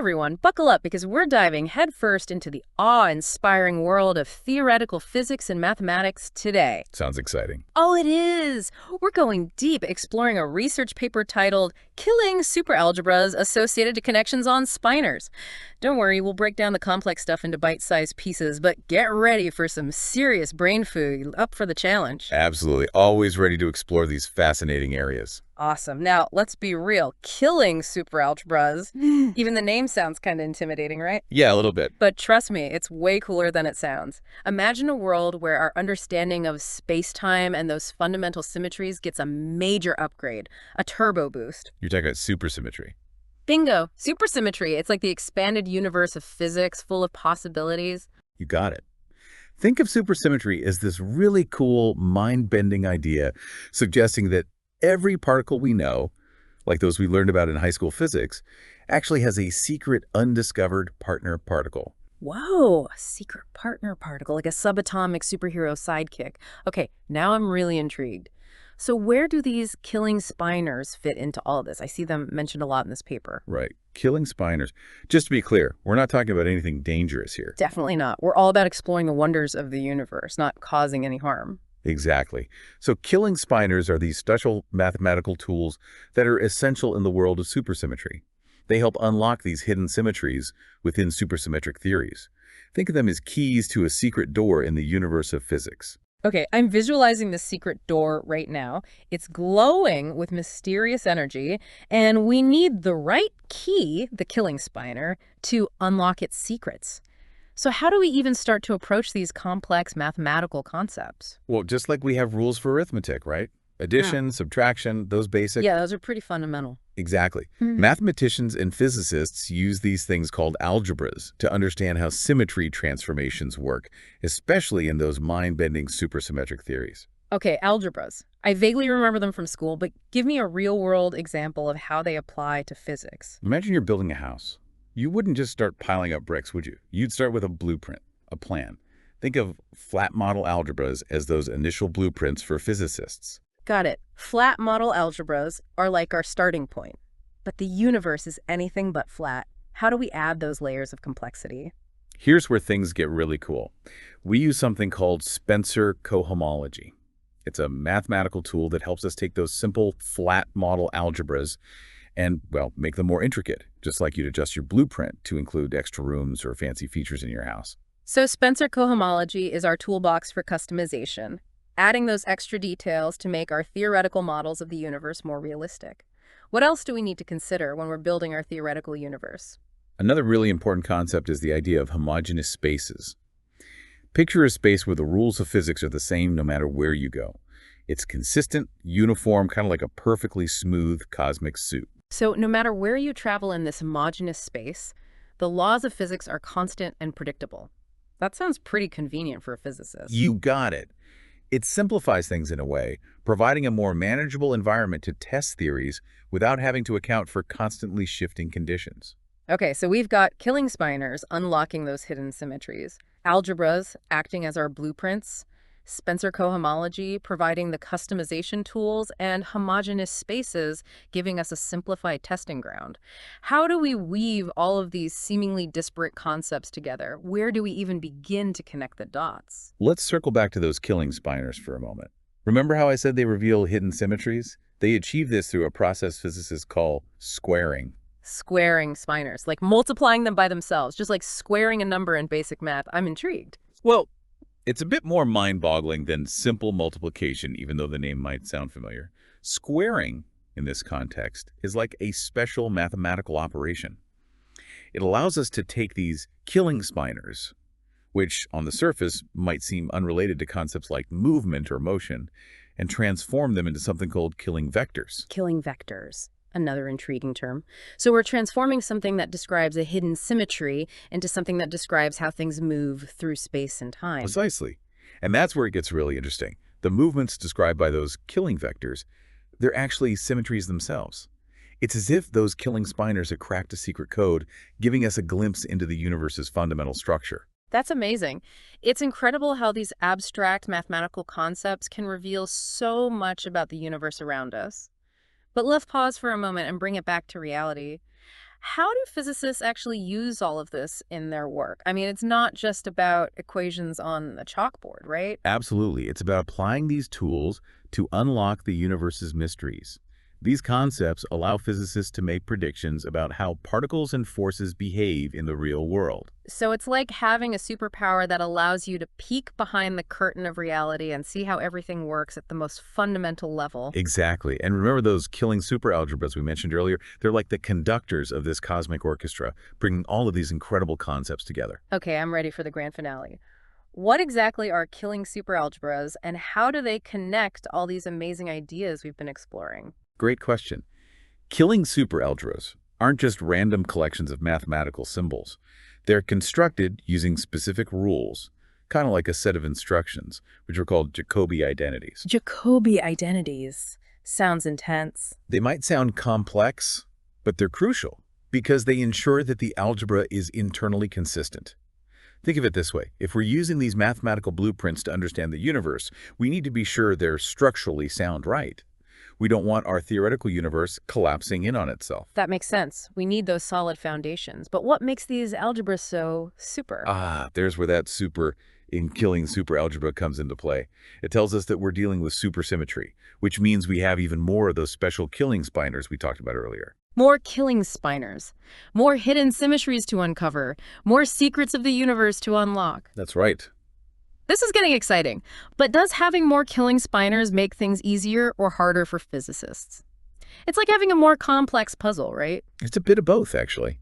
everyone, buckle up because we're diving headfirst into the awe-inspiring world of theoretical physics and mathematics today. Sounds exciting. Oh, it is! We're going deep, exploring a research paper titled Killing Superalgebras Associated to Connections on Spinors. Don't worry, we'll break down the complex stuff into bite-sized pieces, but get ready for some serious brain food. Up for the challenge. Absolutely. Always ready to explore these fascinating areas. Awesome. Now, let's be real. Killing superalgebras. Even the name sounds kind of intimidating, right? Yeah, a little bit. But trust me, it's way cooler than it sounds. Imagine a world where our understanding of space-time and those fundamental symmetries gets a major upgrade, a turbo boost. You're talking about supersymmetry. Bingo! Supersymmetry. It's like the expanded universe of physics, full of possibilities. You got it. Think of supersymmetry as this really cool, mind-bending idea suggesting that every particle we know, like those we learned about in high school physics, actually has a secret, undiscovered partner particle. Whoa, a secret partner particle, like a subatomic superhero sidekick. Okay, now I'm really intrigued. So where do these killing spinors fit into all this? I see them mentioned a lot in this paper. Right. Killing spinors. Just to be clear, we're not talking about anything dangerous here. Definitely not. We're all about exploring the wonders of the universe, not causing any harm. Exactly. So killing spinors are these special mathematical tools that are essential in the world of supersymmetry. They help unlock these hidden symmetries within supersymmetric theories. Think of them as keys to a secret door in the universe of physics. Okay, I'm visualizing the secret door right now. It's glowing with mysterious energy, and we need the right key, the killing spinor, to unlock its secrets. So how do we even start to approach these complex mathematical concepts? Well, just like we have rules for arithmetic, right? Addition, subtraction, those basic. Yeah, those are pretty fundamental. Exactly. Mathematicians and physicists use these things called algebras to understand how symmetry transformations work, especially in those mind-bending supersymmetric theories. Okay, algebras. I vaguely remember them from school, but give me a real-world example of how they apply to physics. Imagine you're building a house. You wouldn't just start piling up bricks, would you? You'd start with a blueprint, a plan. Think of flat model algebras as those initial blueprints for physicists. Got it. Flat model algebras are like our starting point. But the universe is anything but flat. How do we add those layers of complexity? Here's where things get really cool. We use something called Spencer cohomology. It's a mathematical tool that helps us take those simple flat model algebras and, well, make them more intricate, just like you'd adjust your blueprint to include extra rooms or fancy features in your house. So Spencer cohomology is our toolbox for customization, adding those extra details to make our theoretical models of the universe more realistic. What else do we need to consider when we're building our theoretical universe? Another really important concept is the idea of homogeneous spaces. Picture a space where the rules of physics are the same no matter where you go. It's consistent, uniform, kind of like a perfectly smooth cosmic suit. So no matter where you travel in this homogeneous space, the laws of physics are constant and predictable. That sounds pretty convenient for a physicist. You got it. It simplifies things in a way, providing a more manageable environment to test theories without having to account for constantly shifting conditions. Okay, so we've got killing spinors unlocking those hidden symmetries, algebras acting as our blueprints, Spencer cohomology providing the customization tools, and homogeneous spaces giving us a simplified testing ground. How do we weave all of these seemingly disparate concepts together? Where do we even begin to connect the dots? Let's circle back to those killing spinors for a moment. Remember how I said they reveal hidden symmetries? They achieve this through a process physicists call squaring. Squaring spinors, like multiplying them by themselves, just like squaring a number in basic math. I'm intrigued. Well, it's a bit more mind-boggling than simple multiplication, even though the name might sound familiar. Squaring, in this context, is like a special mathematical operation. It allows us to take these killing spinors, which on the surface might seem unrelated to concepts like movement or motion, and transform them into something called killing vectors. Killing vectors. Another intriguing term. So we're transforming something that describes a hidden symmetry into something that describes how things move through space and time. Precisely. And that's where it gets really interesting. The movements described by those killing vectors, they're actually symmetries themselves. It's as if those killing spinors have cracked a secret code, giving us a glimpse into the universe's fundamental structure. That's amazing. It's incredible how these abstract mathematical concepts can reveal so much about the universe around us. But let's pause for a moment and bring it back to reality. How do physicists actually use all of this in their work? I mean, it's not just about equations on a chalkboard, right? Absolutely. It's about applying these tools to unlock the universe's mysteries. These concepts allow physicists to make predictions about how particles and forces behave in the real world. So it's like having a superpower that allows you to peek behind the curtain of reality and see how everything works at the most fundamental level. Exactly. And remember those killing superalgebras we mentioned earlier? They're like the conductors of this cosmic orchestra, bringing all of these incredible concepts together. Okay, I'm ready for the grand finale. What exactly are killing superalgebras and how do they connect all these amazing ideas we've been exploring? Great question. Killing superalgebras aren't just random collections of mathematical symbols. They're constructed using specific rules, kind of like a set of instructions, which are called Jacobi identities. Jacobi identities. Sounds intense. They might sound complex, but they're crucial because they ensure that the algebra is internally consistent. Think of it this way. If we're using these mathematical blueprints to understand the universe, we need to be sure they're structurally sound, right? We don't want our theoretical universe collapsing in on itself. That makes sense. We need those solid foundations. But what makes these algebras so super? There's where that super in killing superalgebra comes into play. It tells us that we're dealing with supersymmetry, which means we have even more of those special killing spinors we talked about earlier. More killing spinors, more hidden symmetries to uncover, more secrets of the universe to unlock. That's right. This is getting exciting, but does having more killing spinors make things easier or harder for physicists? It's like having a more complex puzzle, right? It's a bit of both, actually.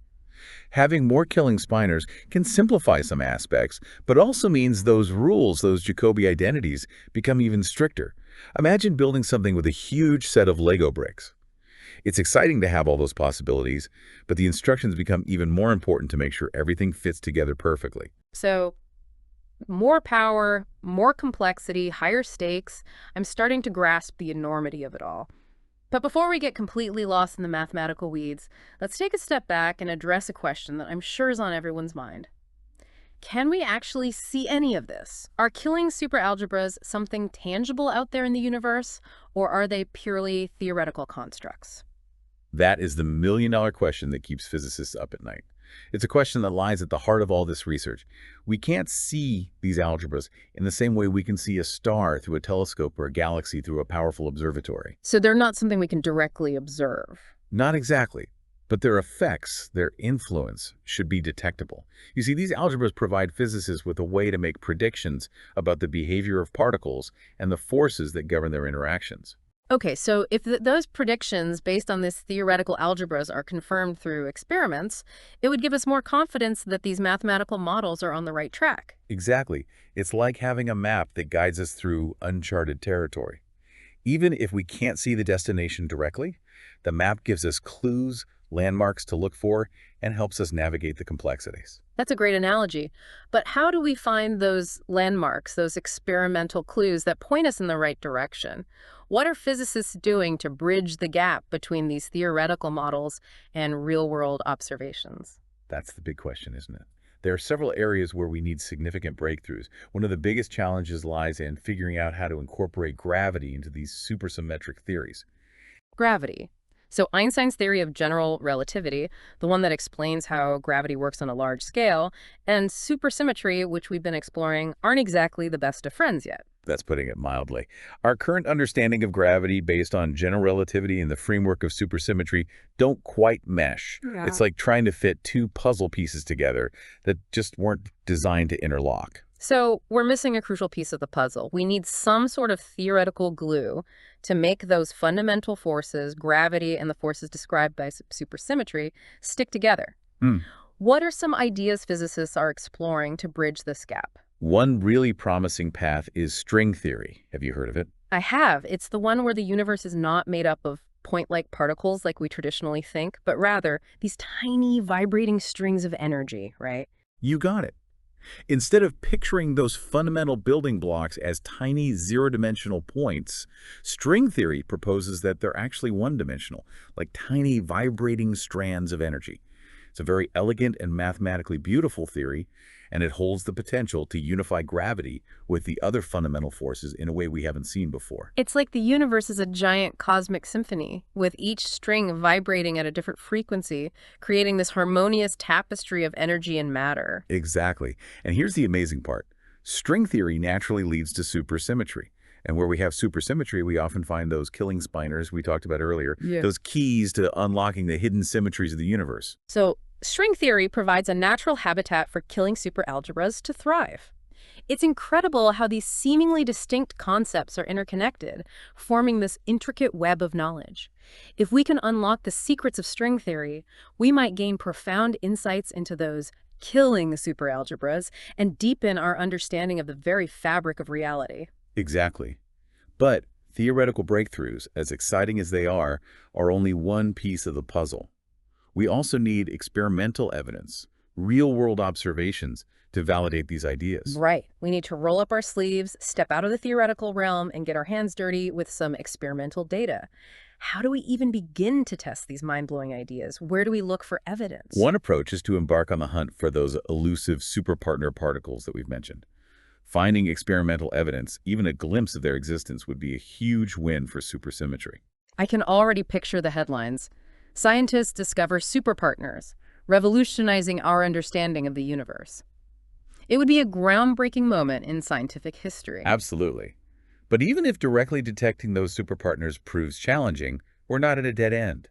Having more killing spinors can simplify some aspects, but also means those rules, those Jacobi identities, become even stricter. Imagine building something with a huge set of Lego bricks. It's exciting to have all those possibilities, but the instructions become even more important to make sure everything fits together perfectly. So, more power, more complexity, higher stakes. I'm starting to grasp the enormity of it all. But before we get completely lost in the mathematical weeds, let's take a step back and address a question that I'm sure is on everyone's mind. Can we actually see any of this? Are killing superalgebras something tangible out there in the universe, or are they purely theoretical constructs? That is the million-dollar question that keeps physicists up at night. It's a question that lies at the heart of all this research. We can't see these algebras in the same way we can see a star through a telescope or a galaxy through a powerful observatory. So they're not something we can directly observe. Not exactly, but their effects, their influence, should be detectable. You see, these algebras provide physicists with a way to make predictions about the behavior of particles and the forces that govern their interactions. Okay, so if those predictions based on this theoretical algebras are confirmed through experiments, it would give us more confidence that these mathematical models are on the right track. Exactly. It's like having a map that guides us through uncharted territory. Even if we can't see the destination directly, the map gives us clues, landmarks to look for, and helps us navigate the complexities. That's a great analogy. But how do we find those landmarks, those experimental clues that point us in the right direction? What are physicists doing to bridge the gap between these theoretical models and real-world observations? That's the big question, isn't it? There are several areas where we need significant breakthroughs. One of the biggest challenges lies in figuring out how to incorporate gravity into these supersymmetric theories. Gravity. So Einstein's theory of general relativity, the one that explains how gravity works on a large scale, and supersymmetry, which we've been exploring, aren't exactly the best of friends yet. That's putting it mildly. Our current understanding of gravity based on general relativity and the framework of supersymmetry don't quite mesh. Yeah. It's like trying to fit two puzzle pieces together that just weren't designed to interlock. So we're missing a crucial piece of the puzzle. We need some sort of theoretical glue to make those fundamental forces, gravity and the forces described by supersymmetry, stick together. What are some ideas physicists are exploring to bridge this gap? One really promising path is string theory. Have you heard of it? I have. It's the one where the universe is not made up of point-like particles like we traditionally think, but rather these tiny vibrating strings of energy, right? You got it. Instead of picturing those fundamental building blocks as tiny zero-dimensional points, string theory proposes that they're actually one-dimensional, like tiny vibrating strands of energy. It's a very elegant and mathematically beautiful theory, and it holds the potential to unify gravity with the other fundamental forces in a way we haven't seen before. It's like the universe is a giant cosmic symphony, with each string vibrating at a different frequency, creating this harmonious tapestry of energy and matter. Exactly. And here's the amazing part. String theory naturally leads to supersymmetry. And where we have supersymmetry, we often find those killing spinors we talked about earlier, Yeah. those keys to unlocking the hidden symmetries of the universe. So, string theory provides a natural habitat for killing superalgebras to thrive. It's incredible how these seemingly distinct concepts are interconnected, forming this intricate web of knowledge. If we can unlock the secrets of string theory, we might gain profound insights into those killing superalgebras and deepen our understanding of the very fabric of reality. Exactly. But theoretical breakthroughs, as exciting as they are only one piece of the puzzle. We also need experimental evidence, real-world observations, to validate these ideas. Right. We need to roll up our sleeves, step out of the theoretical realm, and get our hands dirty with some experimental data. How do we even begin to test these mind-blowing ideas? Where do we look for evidence? One approach is to embark on the hunt for those elusive superpartner particles that we've mentioned. Finding experimental evidence, even a glimpse of their existence, would be a huge win for supersymmetry. I can already picture the headlines. Scientists discover superpartners, revolutionizing our understanding of the universe. It would be a groundbreaking moment in scientific history. Absolutely. But even if directly detecting those superpartners proves challenging, we're not at a dead end.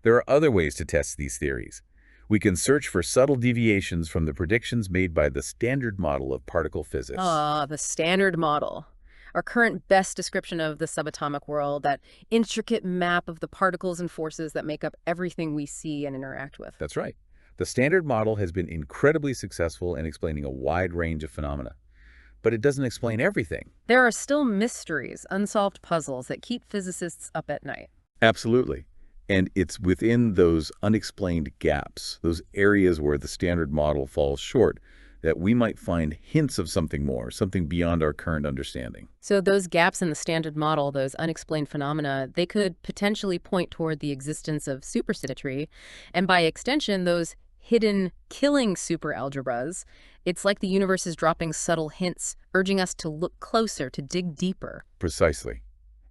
There are other ways to test these theories. We can search for subtle deviations from the predictions made by the standard model of particle physics. The standard model. Our current best description of the subatomic world, that intricate map of the particles and forces that make up everything we see and interact with. That's right. The standard model has been incredibly successful in explaining a wide range of phenomena. But it doesn't explain everything. There are still mysteries, unsolved puzzles that keep physicists up at night. Absolutely. And it's within those unexplained gaps, those areas where the standard model falls short, that we might find hints of something more, something beyond our current understanding. So those gaps in the standard model, those unexplained phenomena, they could potentially point toward the existence of supersymmetry, and by extension, those hidden killing superalgebras. It's like the universe is dropping subtle hints, urging us to look closer, to dig deeper. Precisely.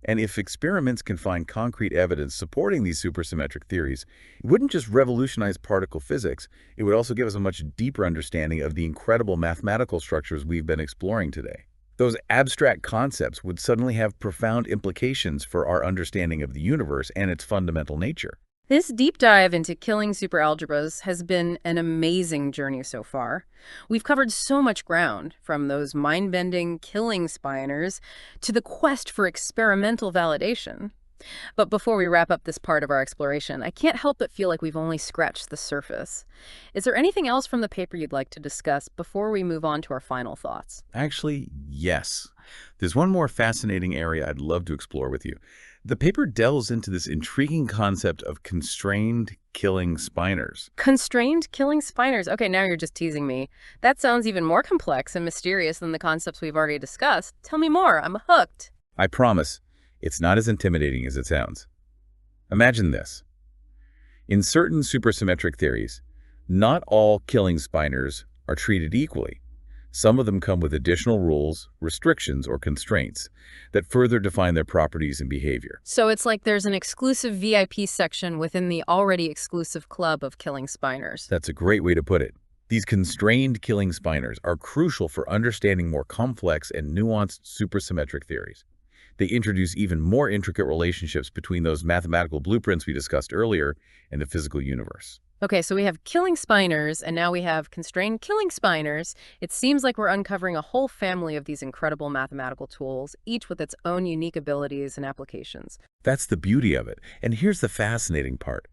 And if experiments can find concrete evidence supporting these supersymmetric theories, it wouldn't just revolutionize particle physics, it would also give us a much deeper understanding of the incredible mathematical structures we've been exploring today. Those abstract concepts would suddenly have profound implications for our understanding of the universe and its fundamental nature. This deep dive into killing superalgebras has been an amazing journey so far. We've covered so much ground, from those mind-bending killing spinors to the quest for experimental validation. But before we wrap up this part of our exploration, I can't help but feel like we've only scratched the surface. Is there anything else from the paper you'd like to discuss before we move on to our final thoughts? Actually, yes. There's one more fascinating area I'd love to explore with you. The paper delves into this intriguing concept of constrained killing spinors. Constrained killing spinors. Okay, now you're just teasing me. That sounds even more complex and mysterious than the concepts we've already discussed. Tell me more. I'm hooked. I promise, it's not as intimidating as it sounds. Imagine this. In certain supersymmetric theories, not all killing spinors are treated equally. Some of them come with additional rules, restrictions, or constraints that further define their properties and behavior. So it's like there's an exclusive VIP section within the already exclusive club of killing spinors. That's a great way to put it. These constrained killing spinors are crucial for understanding more complex and nuanced supersymmetric theories. They introduce even more intricate relationships between those mathematical blueprints we discussed earlier and the physical universe. Okay, so we have killing spinors, and now we have constrained killing spinors. It seems like we're uncovering a whole family of these incredible mathematical tools, each with its own unique abilities and applications. That's the beauty of it. And here's the fascinating part.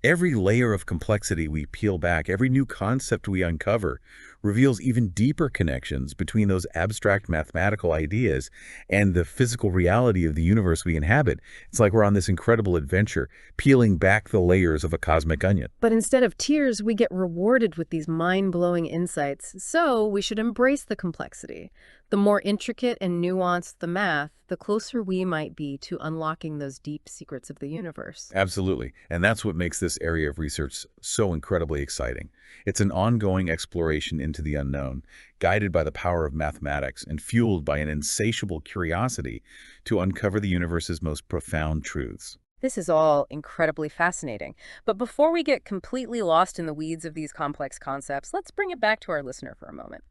Every layer of complexity we peel back, every new concept we uncover, reveals even deeper connections between those abstract mathematical ideas and the physical reality of the universe we inhabit. It's like we're on this incredible adventure, peeling back the layers of a cosmic onion. But instead of tears, we get rewarded with these mind-blowing insights, so we should embrace the complexity. The more intricate and nuanced the math, the closer we might be to unlocking those deep secrets of the universe. Absolutely. And that's what makes this area of research so incredibly exciting. It's an ongoing exploration into the unknown, guided by the power of mathematics and fueled by an insatiable curiosity to uncover the universe's most profound truths. This is all incredibly fascinating. But before we get completely lost in the weeds of these complex concepts, let's bring it back to our listener for a moment.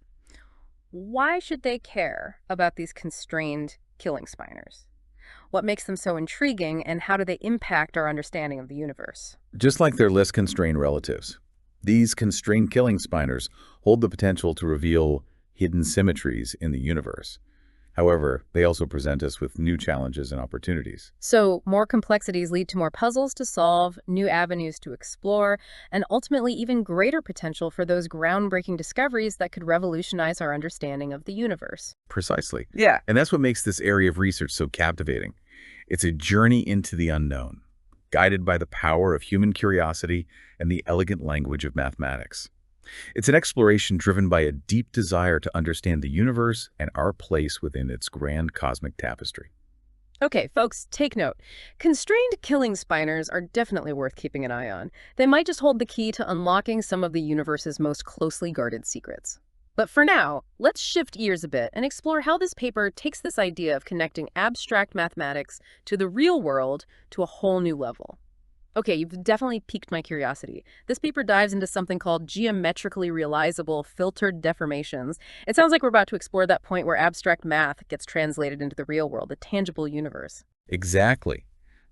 Why should they care about these constrained killing spinors? What makes them so intriguing, and how do they impact our understanding of the universe? Just like their less constrained relatives, these constrained killing spinors hold the potential to reveal hidden symmetries in the universe. However, they also present us with new challenges and opportunities. So more complexities lead to more puzzles to solve, new avenues to explore, and ultimately even greater potential for those groundbreaking discoveries that could revolutionize our understanding of the universe. Precisely. Yeah. And that's what makes this area of research so captivating. It's a journey into the unknown, guided by the power of human curiosity and the elegant language of mathematics. It's an exploration driven by a deep desire to understand the universe and our place within its grand cosmic tapestry. Okay, folks, take note. Constrained killing spinors are definitely worth keeping an eye on. They might just hold the key to unlocking some of the universe's most closely guarded secrets. But for now, let's shift gears a bit and explore how this paper takes this idea of connecting abstract mathematics to the real world to a whole new level. Okay, you've definitely piqued my curiosity. This paper dives into something called geometrically realizable filtered deformations. It sounds like we're about to explore that point where abstract math gets translated into the real world, the tangible universe. Exactly.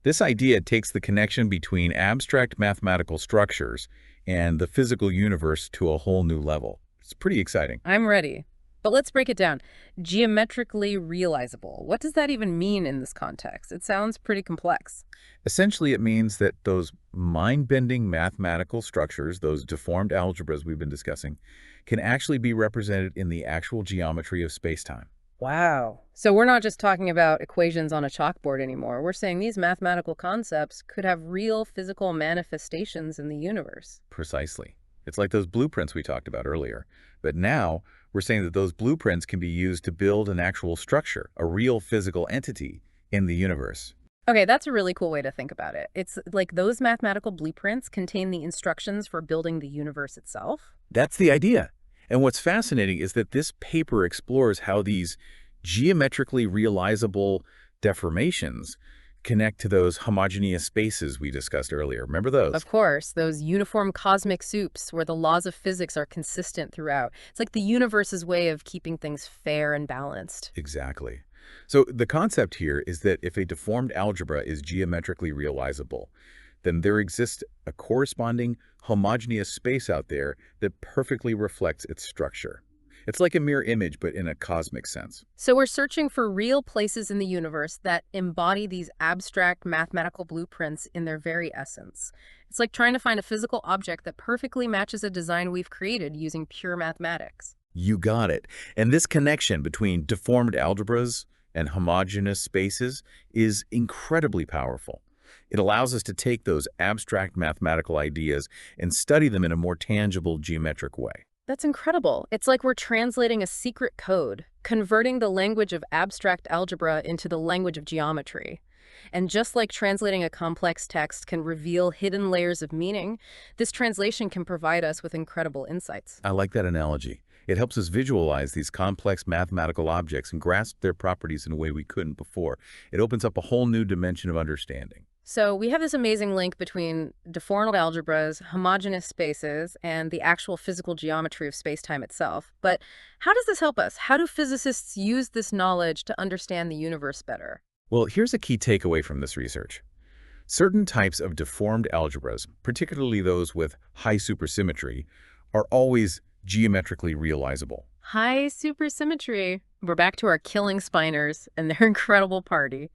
This idea takes the connection between abstract mathematical structures and the physical universe to a whole new level. It's pretty exciting. I'm ready. But let's break it down. Geometrically realizable. What does that even mean in this context? It sounds pretty complex. Essentially, it means that those mind-bending mathematical structures, those deformed algebras we've been discussing, can actually be represented in the actual geometry of space-time. Wow. So we're not just talking about equations on a chalkboard anymore. We're saying these mathematical concepts could have real physical manifestations in the universe. Precisely. It's like those blueprints we talked about earlier. But now, we're saying that those blueprints can be used to build an actual structure, a real physical entity in the universe. Okay, that's a really cool way to think about it. It's like those mathematical blueprints contain the instructions for building the universe itself. That's the idea. And what's fascinating is that this paper explores how these geometrically realizable deformations connect to those homogeneous spaces we discussed earlier. Remember those? Of course, those uniform cosmic soups where the laws of physics are consistent throughout. It's like the universe's way of keeping things fair and balanced. Exactly. So the concept here is that if a deformed algebra is geometrically realizable, then there exists a corresponding homogeneous space out there that perfectly reflects its structure. It's like a mirror image, but in a cosmic sense. So we're searching for real places in the universe that embody these abstract mathematical blueprints in their very essence. It's like trying to find a physical object that perfectly matches a design we've created using pure mathematics. You got it. And this connection between deformed algebras and homogeneous spaces is incredibly powerful. It allows us to take those abstract mathematical ideas and study them in a more tangible geometric way. That's incredible. It's like we're translating a secret code, converting the language of abstract algebra into the language of geometry. And just like translating a complex text can reveal hidden layers of meaning, this translation can provide us with incredible insights. I like that analogy. It helps us visualize these complex mathematical objects and grasp their properties in a way we couldn't before. It opens up a whole new dimension of understanding. So we have this amazing link between deformed algebras, homogeneous spaces, and the actual physical geometry of space-time itself. But how does this help us? How do physicists use this knowledge to understand the universe better? Well, here's a key takeaway from this research. Certain types of deformed algebras, particularly those with high supersymmetry, are always geometrically realizable. High supersymmetry. We're back to our killing spinors and their incredible party.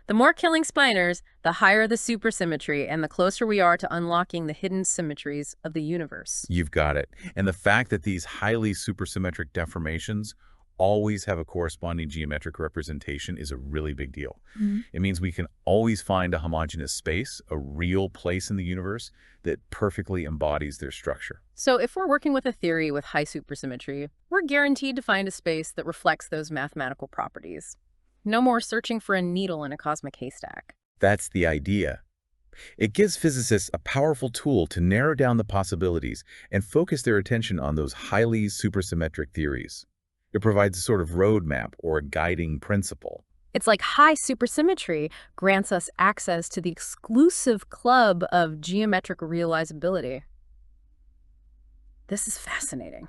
The more killing spinors, the higher the supersymmetry and the closer we are to unlocking the hidden symmetries of the universe. You've got it. And the fact that these highly supersymmetric deformations always have a corresponding geometric representation is a really big deal. It means we can always find a homogeneous space, a real place in the universe that perfectly embodies their structure. So if we're working with a theory with high supersymmetry, we're guaranteed to find a space that reflects those mathematical properties. No more searching for a needle in a cosmic haystack. That's the idea. It gives physicists a powerful tool to narrow down the possibilities and focus their attention on those highly supersymmetric theories. It provides a sort of roadmap or a guiding principle. It's like high supersymmetry grants us access to the exclusive club of geometric realizability. This is fascinating.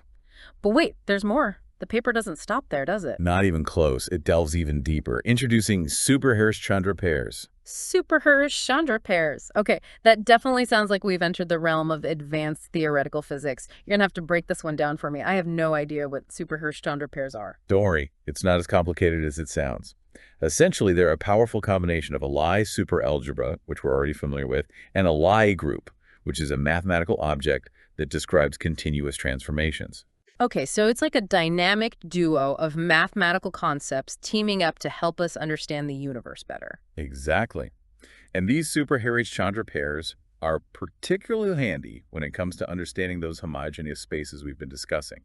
But wait, there's more. The paper doesn't stop there, does it? Not even close. It delves even deeper, introducing super-Hirsch-Chandra pairs. Super-Hirsch-Chandra pairs. Okay, that definitely sounds like we've entered the realm of advanced theoretical physics. You're going to have to break this one down for me. I have no idea what super-Hirsch-Chandra pairs are. Don't worry, it's not as complicated as it sounds. Essentially, they're a powerful combination of a Lie superalgebra, which we're already familiar with, and a Lie group, which is a mathematical object that describes continuous transformations. Okay, so it's like a dynamic duo of mathematical concepts teaming up to help us understand the universe better. Exactly. And these super-Hirsch-Chandra pairs are particularly handy when it comes to understanding those homogeneous spaces we've been discussing.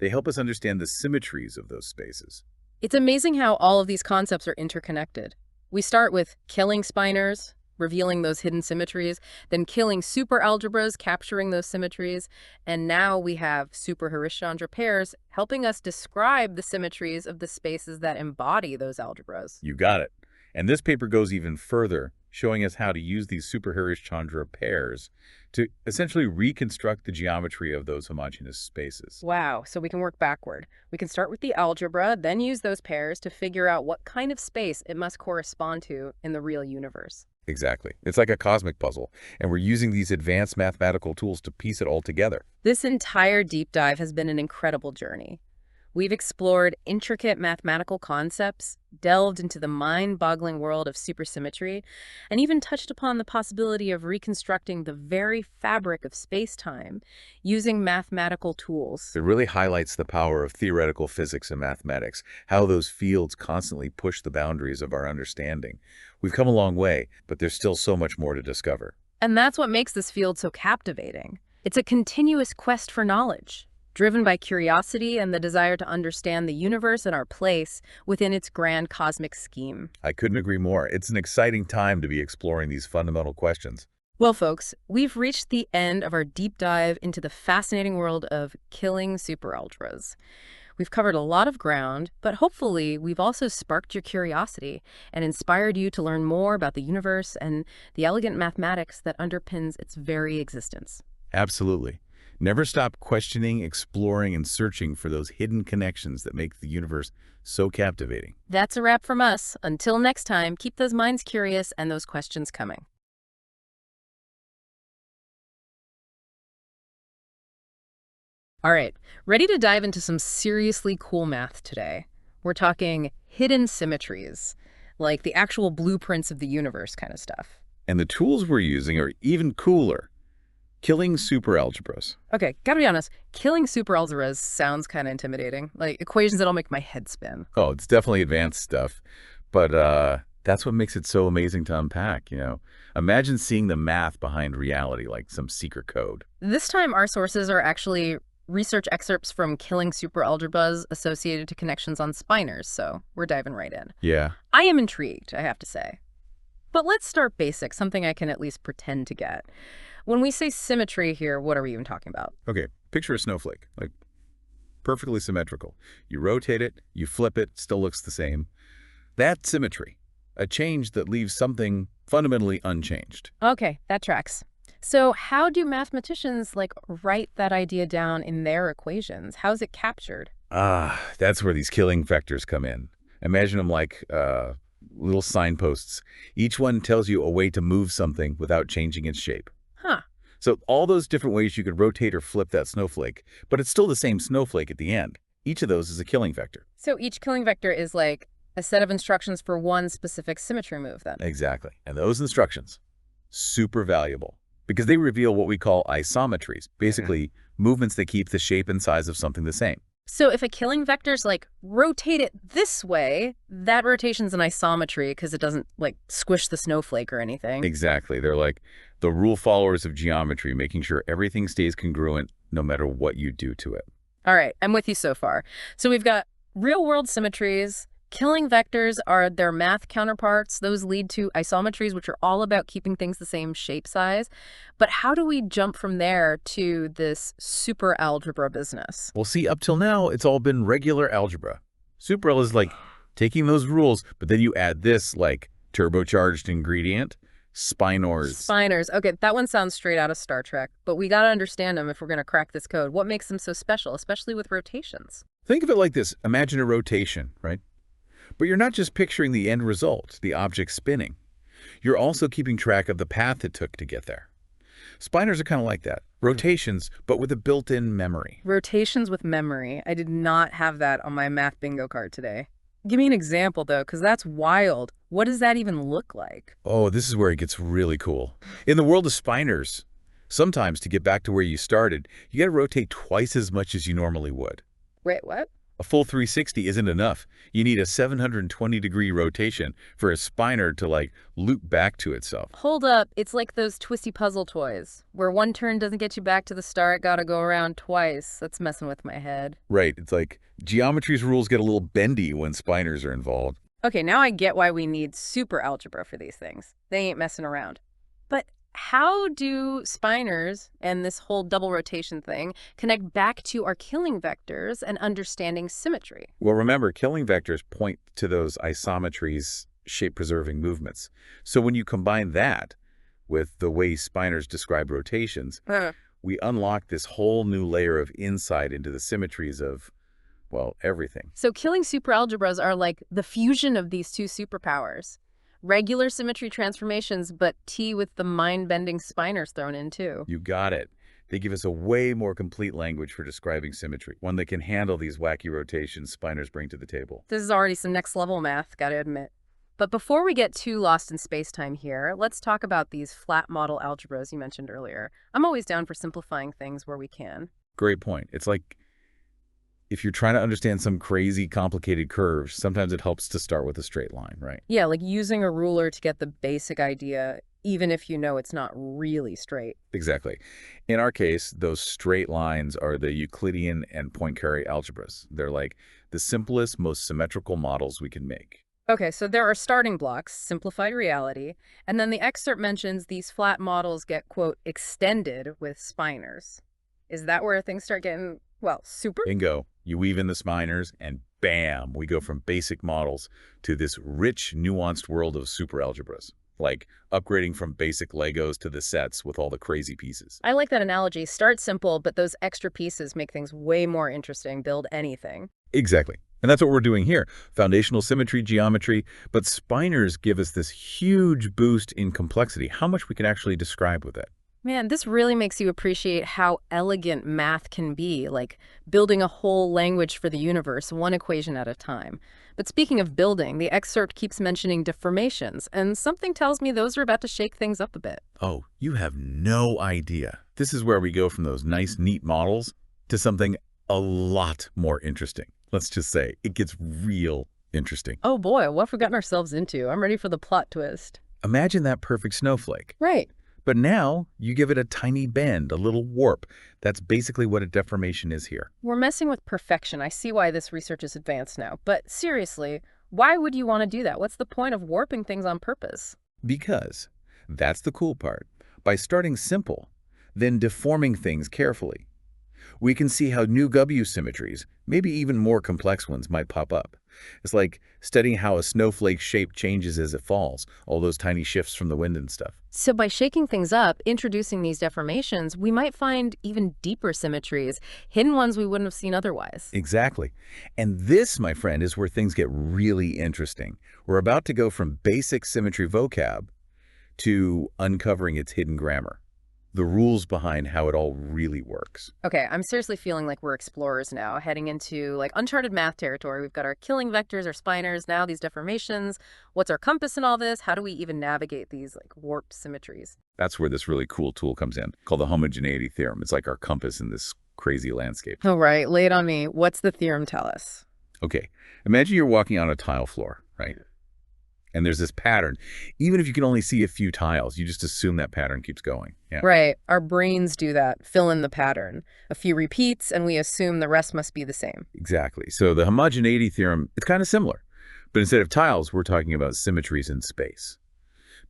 They help us understand the symmetries of those spaces. It's amazing how all of these concepts are interconnected. We start with killing spinors, revealing those hidden symmetries, then killing superalgebras, capturing those symmetries, and now we have super-Hirsch-Chandra pairs helping us describe the symmetries of the spaces that embody those algebras. You got it. And this paper goes even further, showing us how to use these super-Hirsch-Chandra pairs to essentially reconstruct the geometry of those homogeneous spaces. Wow, so we can work backward. We can start with the algebra, then use those pairs to figure out what kind of space it must correspond to in the real universe. Exactly. It's like a cosmic puzzle, and we're using these advanced mathematical tools to piece it all together. This entire deep dive has been an incredible journey. We've explored intricate mathematical concepts, delved into the mind-boggling world of supersymmetry, and even touched upon the possibility of reconstructing the very fabric of space-time using mathematical tools. It really highlights the power of theoretical physics and mathematics, how those fields constantly push the boundaries of our understanding. We've come a long way, but there's still so much more to discover. And that's what makes this field so captivating. It's a continuous quest for knowledge, driven by curiosity and the desire to understand the universe and our place within its grand cosmic scheme. I couldn't agree more. It's an exciting time to be exploring these fundamental questions. Well, folks, we've reached the end of our deep dive into the fascinating world of killing superalgebras. We've covered a lot of ground, but hopefully we've also sparked your curiosity and inspired you to learn more about the universe and the elegant mathematics that underpins its very existence. Absolutely. Never stop questioning, exploring, and searching for those hidden connections that make the universe so captivating. That's a wrap from us. Until next time, keep those minds curious and those questions coming. All right, ready to dive into some seriously cool math today. We're talking hidden symmetries, like the actual blueprints of the universe kind of stuff. And the tools we're using are even cooler. Killing superalgebras. Okay, gotta be honest, killing superalgebras sounds kind of intimidating. Like equations that'll make my head spin. Oh, it's definitely advanced stuff. But that's what makes it so amazing to unpack, you know. Imagine seeing the math behind reality, like some secret code. This time our sources are actually research excerpts from killing superalgebras associated to connections on spinors, so we're diving right in. Yeah. I am intrigued, I have to say. But let's start basic, something I can at least pretend to get. When we say symmetry here, what are we even talking about? Okay, picture a snowflake, like perfectly symmetrical. You rotate it, you flip it, still looks the same. That's symmetry, a change that leaves something fundamentally unchanged. Okay, that tracks. So how do mathematicians write that idea down in their equations? How's it captured? That's where these killing vectors come in. Imagine them like little signposts. Each one tells you a way to move something without changing its shape. Huh. So all those different ways you could rotate or flip that snowflake, but it's still the same snowflake at the end. Each of those is a killing vector. So each killing vector is like A set of instructions for one specific symmetry move, then. Exactly. And those instructions, super valuable because they reveal what we call isometries, basically movements that keep the shape and size of something the same. So if a killing vector's like, rotate it this way, that rotation's an isometry because it doesn't, like, squish the snowflake or anything. Exactly. They're like the rule followers of geometry, making sure everything stays congruent no matter what you do to it. All right, I'm with you so far. So we've got real-world symmetries. Killing vectors are their math counterparts. Those lead to isometries, which are all about keeping things the same shape size. But how do we jump from there to this superalgebra business? Well, see, up till now, it's all been regular algebra. Superal is like taking those rules, but then you add this, like turbocharged ingredient, spinors. Spinors. Okay, that one sounds straight out of Star Trek, but we got to understand them if we're going to crack this code. What makes them so special, especially with rotations? Think of it like this. Imagine a rotation, right? But you're not just picturing the end result, the object spinning. You're also keeping track of the path it took to get there. Spinors are kind of like that. Rotations, but with a built-in memory. Rotations with memory. I did not have that on my math bingo card today. Give me an example, though, because that's wild. What does that even look like? Oh, this is where it gets really cool. In the world of spinors, sometimes to get back to where you started, you got to rotate twice as much as you normally would. Wait, what? A full 360 isn't enough. You need a 720-degree rotation for a spinor to, like, loop back to itself. Hold up. It's like those twisty puzzle toys, where one turn doesn't get you back to the start, gotta go around twice. That's messing with my head. Right. It's like geometry's rules get a little bendy when spinors are involved. Okay, now I get why we need superalgebra for these things. They ain't messing around. But how do spinors and this whole double rotation thing connect back to our killing vectors and understanding symmetry? Well, remember, killing vectors point to those isometries, shape-preserving movements. So when you combine that with the way spinors describe rotations, we unlock this whole new layer of insight into the symmetries of, well, everything. So killing superalgebras are like the fusion of these two superpowers. Regular symmetry transformations, but T with the mind-bending spinors thrown in, too. You got it. They give us a way more complete language for describing symmetry, one that can handle these wacky rotations spinors bring to the table. This is already some next-level math, gotta admit. But before we get too lost in space-time here, let's talk about these flat model algebras you mentioned earlier. I'm always down for simplifying things where we can. Great point. It's like if you're trying to understand some crazy complicated curves, sometimes it helps to start with a straight line, right? Yeah, like using a ruler to get the basic idea, even if you know it's not really straight. Exactly. In our case, those straight lines are the Euclidean and Poincare algebras. They're like the simplest, most symmetrical models we can make. Okay, so there are starting blocks, simplified reality, and then the excerpt mentions these flat models get, quote, extended with spinors. Is that where things start getting, well, super? Bingo. You weave in the spinors, and bam, we go from basic models to this rich, nuanced world of superalgebras, like upgrading from basic Legos to the sets with all the crazy pieces. I like that analogy. Start simple, but those extra pieces make things way more interesting. Build anything. Exactly. And that's what we're doing here. Foundational symmetry, geometry, but spinors give us this huge boost in complexity, how much we can actually describe with it. Man, this really makes you appreciate how elegant math can be, like building a whole language for the universe, one equation at a time. But speaking of building, the excerpt keeps mentioning deformations, and something tells me those are about to shake things up a bit. Oh, you have no idea. This is where we go from those nice, neat models to something a lot more interesting. Let's just say it gets real interesting. Oh boy, what have we gotten ourselves into? I'm ready for the plot twist. Imagine that perfect snowflake. Right. But now you give it a tiny bend, a little warp. That's basically what a deformation is here. We're messing with perfection. I see why this research is advanced now. But seriously, why would you want to do that? What's the point of warping things on purpose? Because that's the cool part. By starting simple, then deforming things carefully, we can see how new W symmetries, maybe even more complex ones, might pop up. It's like studying how a snowflake shape changes as it falls, all those tiny shifts from the wind and stuff. So by shaking things up, introducing these deformations, we might find even deeper symmetries, hidden ones we wouldn't have seen otherwise. Exactly. And this, my friend, is where things get really interesting. We're about to go from basic symmetry vocab to uncovering its hidden grammar. the rules behind how it all really works. Okay, I'm seriously feeling like we're explorers now, heading into like uncharted math territory. We've got our killing vectors, our spinors, now these deformations. What's our compass in all this? How do we even navigate these like warped symmetries? That's where this really cool tool comes in, called the homogeneity theorem. It's like our compass in this crazy landscape. All right, lay it on me. What's the theorem tell us? Okay, imagine you're walking on a tile floor, right? And there's this pattern. Even if you can only see a few tiles, you just assume that pattern keeps going. Yeah, Right, our brains do that, fill in the pattern. A few repeats, and we assume the rest must be the same. exactly. So the homogeneity theorem, it's kind of similar. But instead of tiles, we're talking about symmetries in space.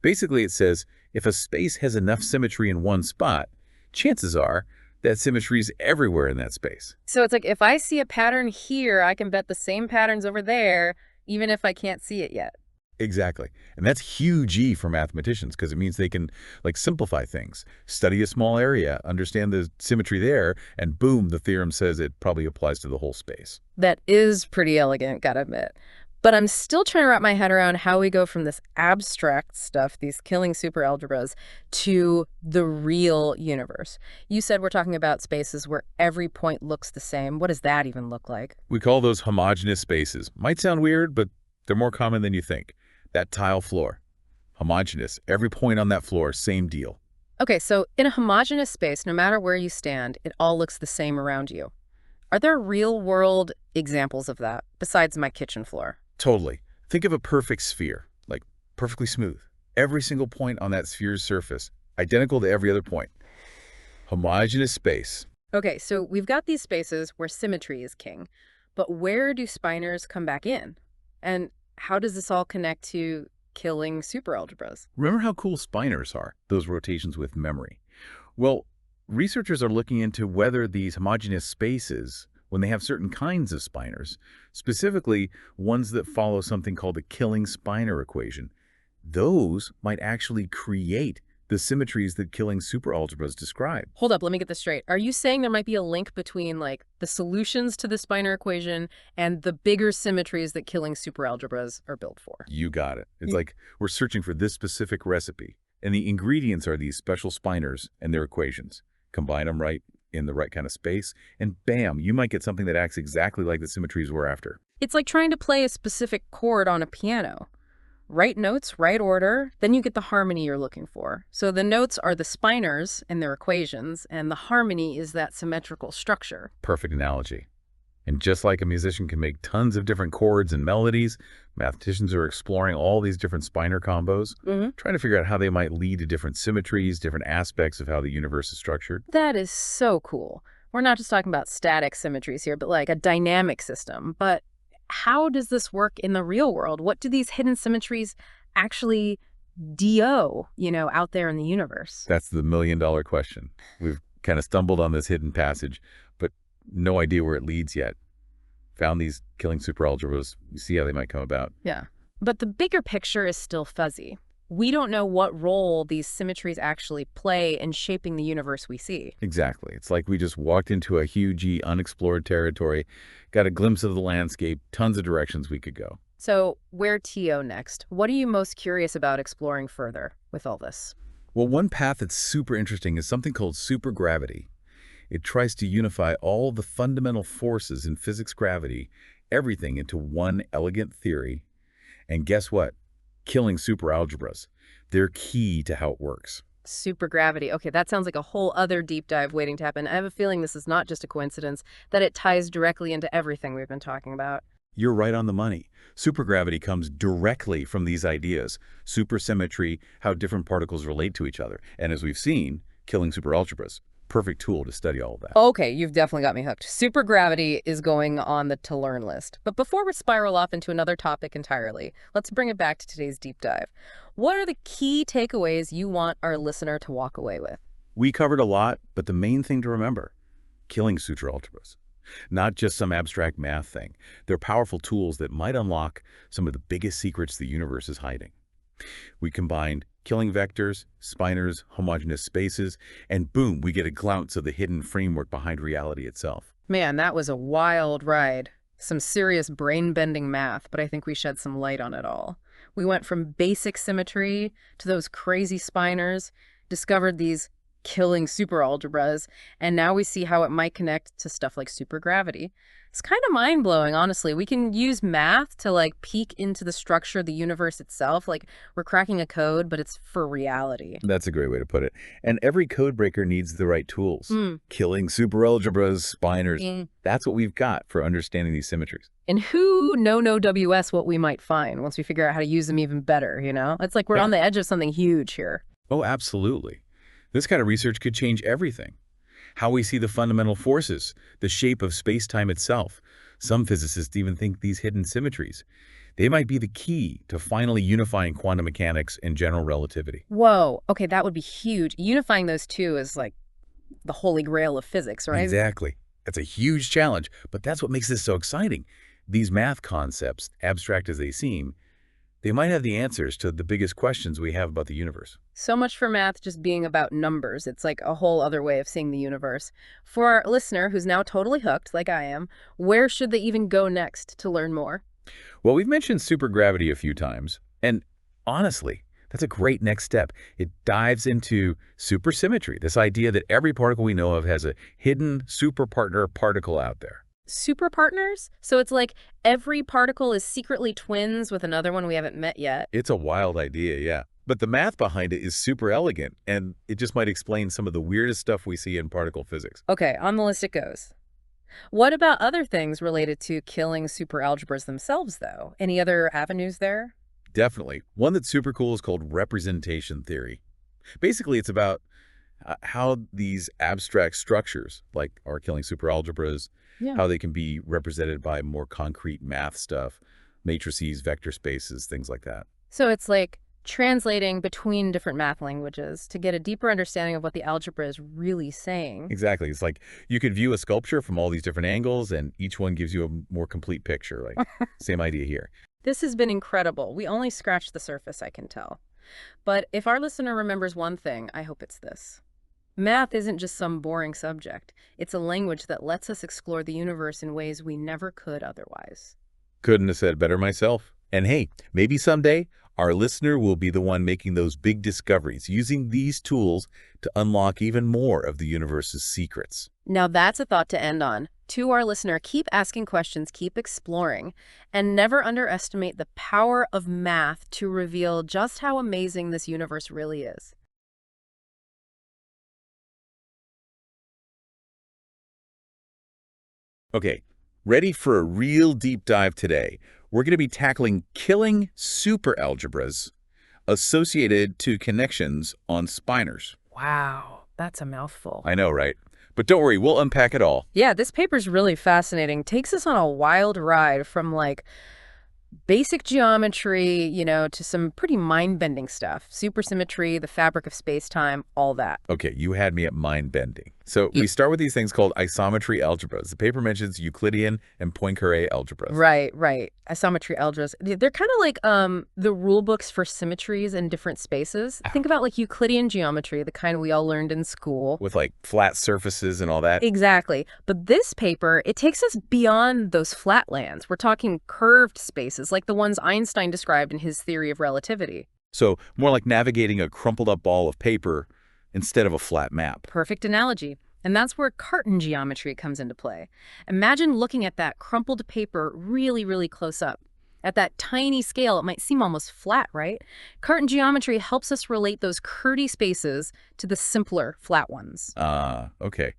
Basically, it says if a space has enough symmetry in one spot, chances are that symmetry is everywhere in that space. So it's like if I see a pattern here, I can bet the same pattern's over there, even if I can't see it yet. Exactly. And that's huge E for mathematicians because it means they can like simplify things, study a small area, understand the symmetry there, and boom, the theorem says it probably applies to the whole space. That is pretty elegant, gotta admit. But I'm still trying to wrap my head around how we go from this abstract stuff, these killing superalgebras, to the real universe. You said we're talking about spaces where every point looks the same. What does that even look like? We call those homogeneous spaces. Might sound weird, but they're more common than you think. That tile floor, homogeneous. Every point on that floor, same deal. Okay, so in a homogeneous space, no matter where you stand, it all looks the same around you. Are there real-world examples of that, besides my kitchen floor? Totally. Think of a perfect sphere, like perfectly smooth. Every single point on that sphere's surface, identical to every other point. Homogeneous space. Okay, so we've got these spaces where symmetry is king, but where do spinors come back in? And how does this all connect to killing superalgebras? Remember how cool spinors are, those rotations with memory? Well, researchers are looking into whether these homogeneous spaces, when they have certain kinds of spinors, specifically ones that follow something called the killing spinor equation, those might actually create the symmetries that killing superalgebras describe. Hold up, let me get this straight. Are you saying there might be a link between, like, the solutions to the spinor equation and the bigger symmetries that killing superalgebras are built for? You got it. It's like we're searching for this specific recipe, and the ingredients are these special spinors and their equations. Combine them right in the right kind of space, and bam, you might get something that acts exactly like the symmetries we're after. It's like trying to play a specific chord on a piano. Right notes, right order, then you get the harmony you're looking for. So the notes are the spinors and their equations, and the harmony is that symmetrical structure. Perfect analogy. And just like a musician can make tons of different chords and melodies, mathematicians are exploring all these different spinor combos, trying to figure out how they might lead to different symmetries, different aspects of how the universe is structured. That is so cool. We're not just talking about static symmetries here, but like a dynamic system. But how does this work in the real world? What do these hidden symmetries actually do, out there in the universe? That's the million-dollar question. We've kind of stumbled on this hidden passage, but no idea where it leads yet. Found these killing superalgebras. You see how they might come about. Yeah. But the bigger picture is still fuzzy. We don't know what role these symmetries actually play in shaping the universe we see. Exactly. It's like we just walked into a huge unexplored territory, got a glimpse of the landscape, tons of directions we could go. So where to next? What are you most curious about exploring further with all this? Well, one path that's super interesting is something called supergravity. It tries to unify all the fundamental forces in physics gravity, everything into one elegant theory. And guess what? Killing superalgebras. They're key to how it works. Supergravity. Okay, that sounds like a whole other deep dive waiting to happen. I have a feeling this is not just a coincidence, that it ties directly into everything we've been talking about. You're right on the money. Supergravity comes directly from these ideas. Supersymmetry, how different particles relate to each other. And as we've seen, killing superalgebras. Perfect tool to study all of that. Okay, you've definitely got me hooked. Supergravity is going on the to-learn list. But before we spiral off into another topic entirely, let's bring it back to today's deep dive. What are the key takeaways you want our listener to walk away with? We covered a lot, but the main thing to remember, killing superalgebras. Not just some abstract math thing. They're powerful tools that might unlock some of the biggest secrets the universe is hiding. We combined killing vectors, spinors, homogeneous spaces, and boom, we get a glimpse of the hidden framework behind reality itself. Man, that was a wild ride. Some serious brain-bending math, but I think we shed some light on it all. We went from basic symmetry to those crazy spinors, discovered these killing superalgebras, and now we see how it might connect to stuff like supergravity. It's kind of mind-blowing, honestly. We can use math to like peek into the structure of the universe itself, like we're cracking a code, but it's for reality. That's a great way to put it. And every code breaker needs the right tools. Mm. Killing superalgebras, spinors. Mm. That's what we've got for understanding these symmetries. And who no WS what we might find once we figure out how to use them even better, you know? It's like we're on the edge of something huge here. Oh, absolutely. This kind of research could change everything. How we see the fundamental forces, the shape of space-time itself. Some physicists even think these hidden symmetries, they might be the key to finally unifying quantum mechanics and general relativity. Whoa, okay, that would be huge. Unifying those two is like the holy grail of physics, right? Exactly. That's a huge challenge, but that's what makes this so exciting. These math concepts, abstract as they seem, they might have the answers to the biggest questions we have about the universe. So much for math just being about numbers. It's like a whole other way of seeing the universe. For our listener who's now totally hooked, like I am, where should they even go next to learn more? Well, we've mentioned supergravity a few times, and honestly, that's a great next step. It dives into supersymmetry, this idea that every particle we know of has a hidden superpartner particle out there. Super partners? So it's like every particle is secretly twins with another one we haven't met yet. It's a wild idea, yeah. But the math behind it is super elegant, and it just might explain some of the weirdest stuff we see in particle physics. Okay, on the list it goes. What about other things related to killing superalgebras themselves, though? Any other avenues there? Definitely. One that's super cool is called representation theory. Basically, it's about how these abstract structures, like our killing superalgebras, Yeah. how they can be represented by more concrete math stuff, matrices, vector spaces, things like that. So it's like translating between different math languages to get a deeper understanding of what the algebra is really saying. Exactly. It's like you could view a sculpture from all these different angles, and each one gives you a more complete picture. Like, same idea here. This has been incredible. We only scratched the surface, I can tell. But if our listener remembers one thing, I hope it's this. Math isn't just some boring subject. It's a language that lets us explore the universe in ways we never could otherwise. Couldn't have said better myself. And hey, maybe someday our listener will be the one making those big discoveries, using these tools to unlock even more of the universe's secrets. Now that's a thought to end on. To our listener, keep asking questions, keep exploring, and never underestimate the power of math to reveal just how amazing this universe really is. Okay, ready for a real deep dive today? We're going to be tackling killing superalgebras associated to connections on spinors. Wow, that's a mouthful. I know, right? But don't worry, we'll unpack it all. Yeah, this paper's really fascinating. Takes us on a wild ride from like basic geometry, you know, to some pretty mind-bending stuff. Supersymmetry, the fabric of space-time, all that. Okay, you had me at mind-bending. So we start with these things called isometry algebras. The paper mentions Euclidean and Poincare algebras. Right, right. Isometry algebras. They're kind of like the rule books for symmetries in different spaces. Think about like Euclidean geometry, the kind we all learned in school. With like flat surfaces and all that. Exactly. But this paper, it takes us beyond those flatlands. We're talking curved spaces, like the ones Einstein described in his theory of relativity. So more like navigating a crumpled up ball of paper instead of a flat map. Perfect analogy. And that's where carton geometry comes into play. Imagine looking at that crumpled paper really, really close up. At that tiny scale, it might seem almost flat, right? Carton geometry helps us relate those curdy spaces to the simpler flat ones. Okay.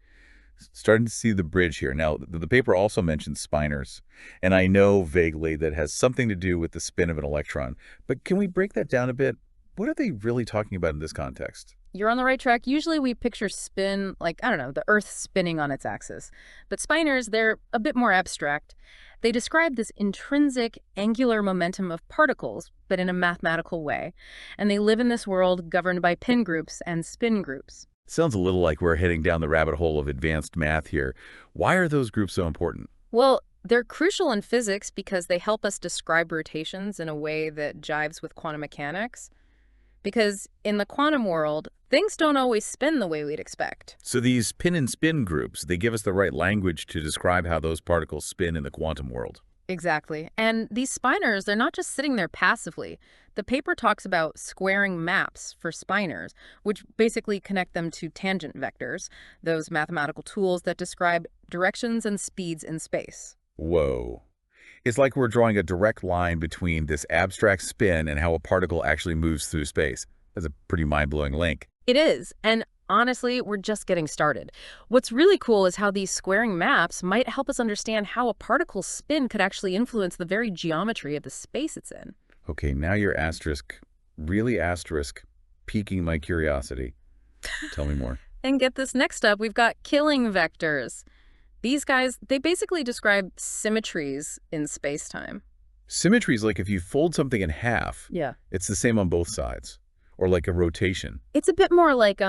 Starting to see the bridge here. Now, the paper also mentions spinors, and I know vaguely that has something to do with the spin of an electron. But can we break that down a bit? What are they really talking about in this context? You're on the right track. Usually we picture spin like, I don't know, the Earth spinning on its axis. But spinors, they're a bit more abstract. They describe this intrinsic angular momentum of particles, but in a mathematical way. And they live in this world governed by pin groups and spin groups. Sounds a little like we're heading down the rabbit hole of advanced math here. Why are those groups so important? Well, they're crucial in physics because they help us describe rotations in a way that jives with quantum mechanics. Because in the quantum world, things don't always spin the way we'd expect. So these pin and spin groups, they give us the right language to describe how those particles spin in the quantum world. Exactly. And these spinors, they're not just sitting there passively. The paper talks about squaring maps for spinors, which basically connect them to tangent vectors, those mathematical tools that describe directions and speeds in space. Whoa. It's like we're drawing a direct line between this abstract spin and how a particle actually moves through space. That's a pretty mind-blowing link. It is. And honestly, we're just getting started. What's really cool is how these squaring maps might help us understand how a particle's spin could actually influence the very geometry of the space it's in. Okay, now you're really asterisk, piquing my curiosity. Tell me more. And get this, next up, we've got killing vectors. These guys, they basically describe symmetries in space-time. Symmetry is like if you fold something in half, Yeah. it's the same on both sides, or like a rotation. It's a bit more like,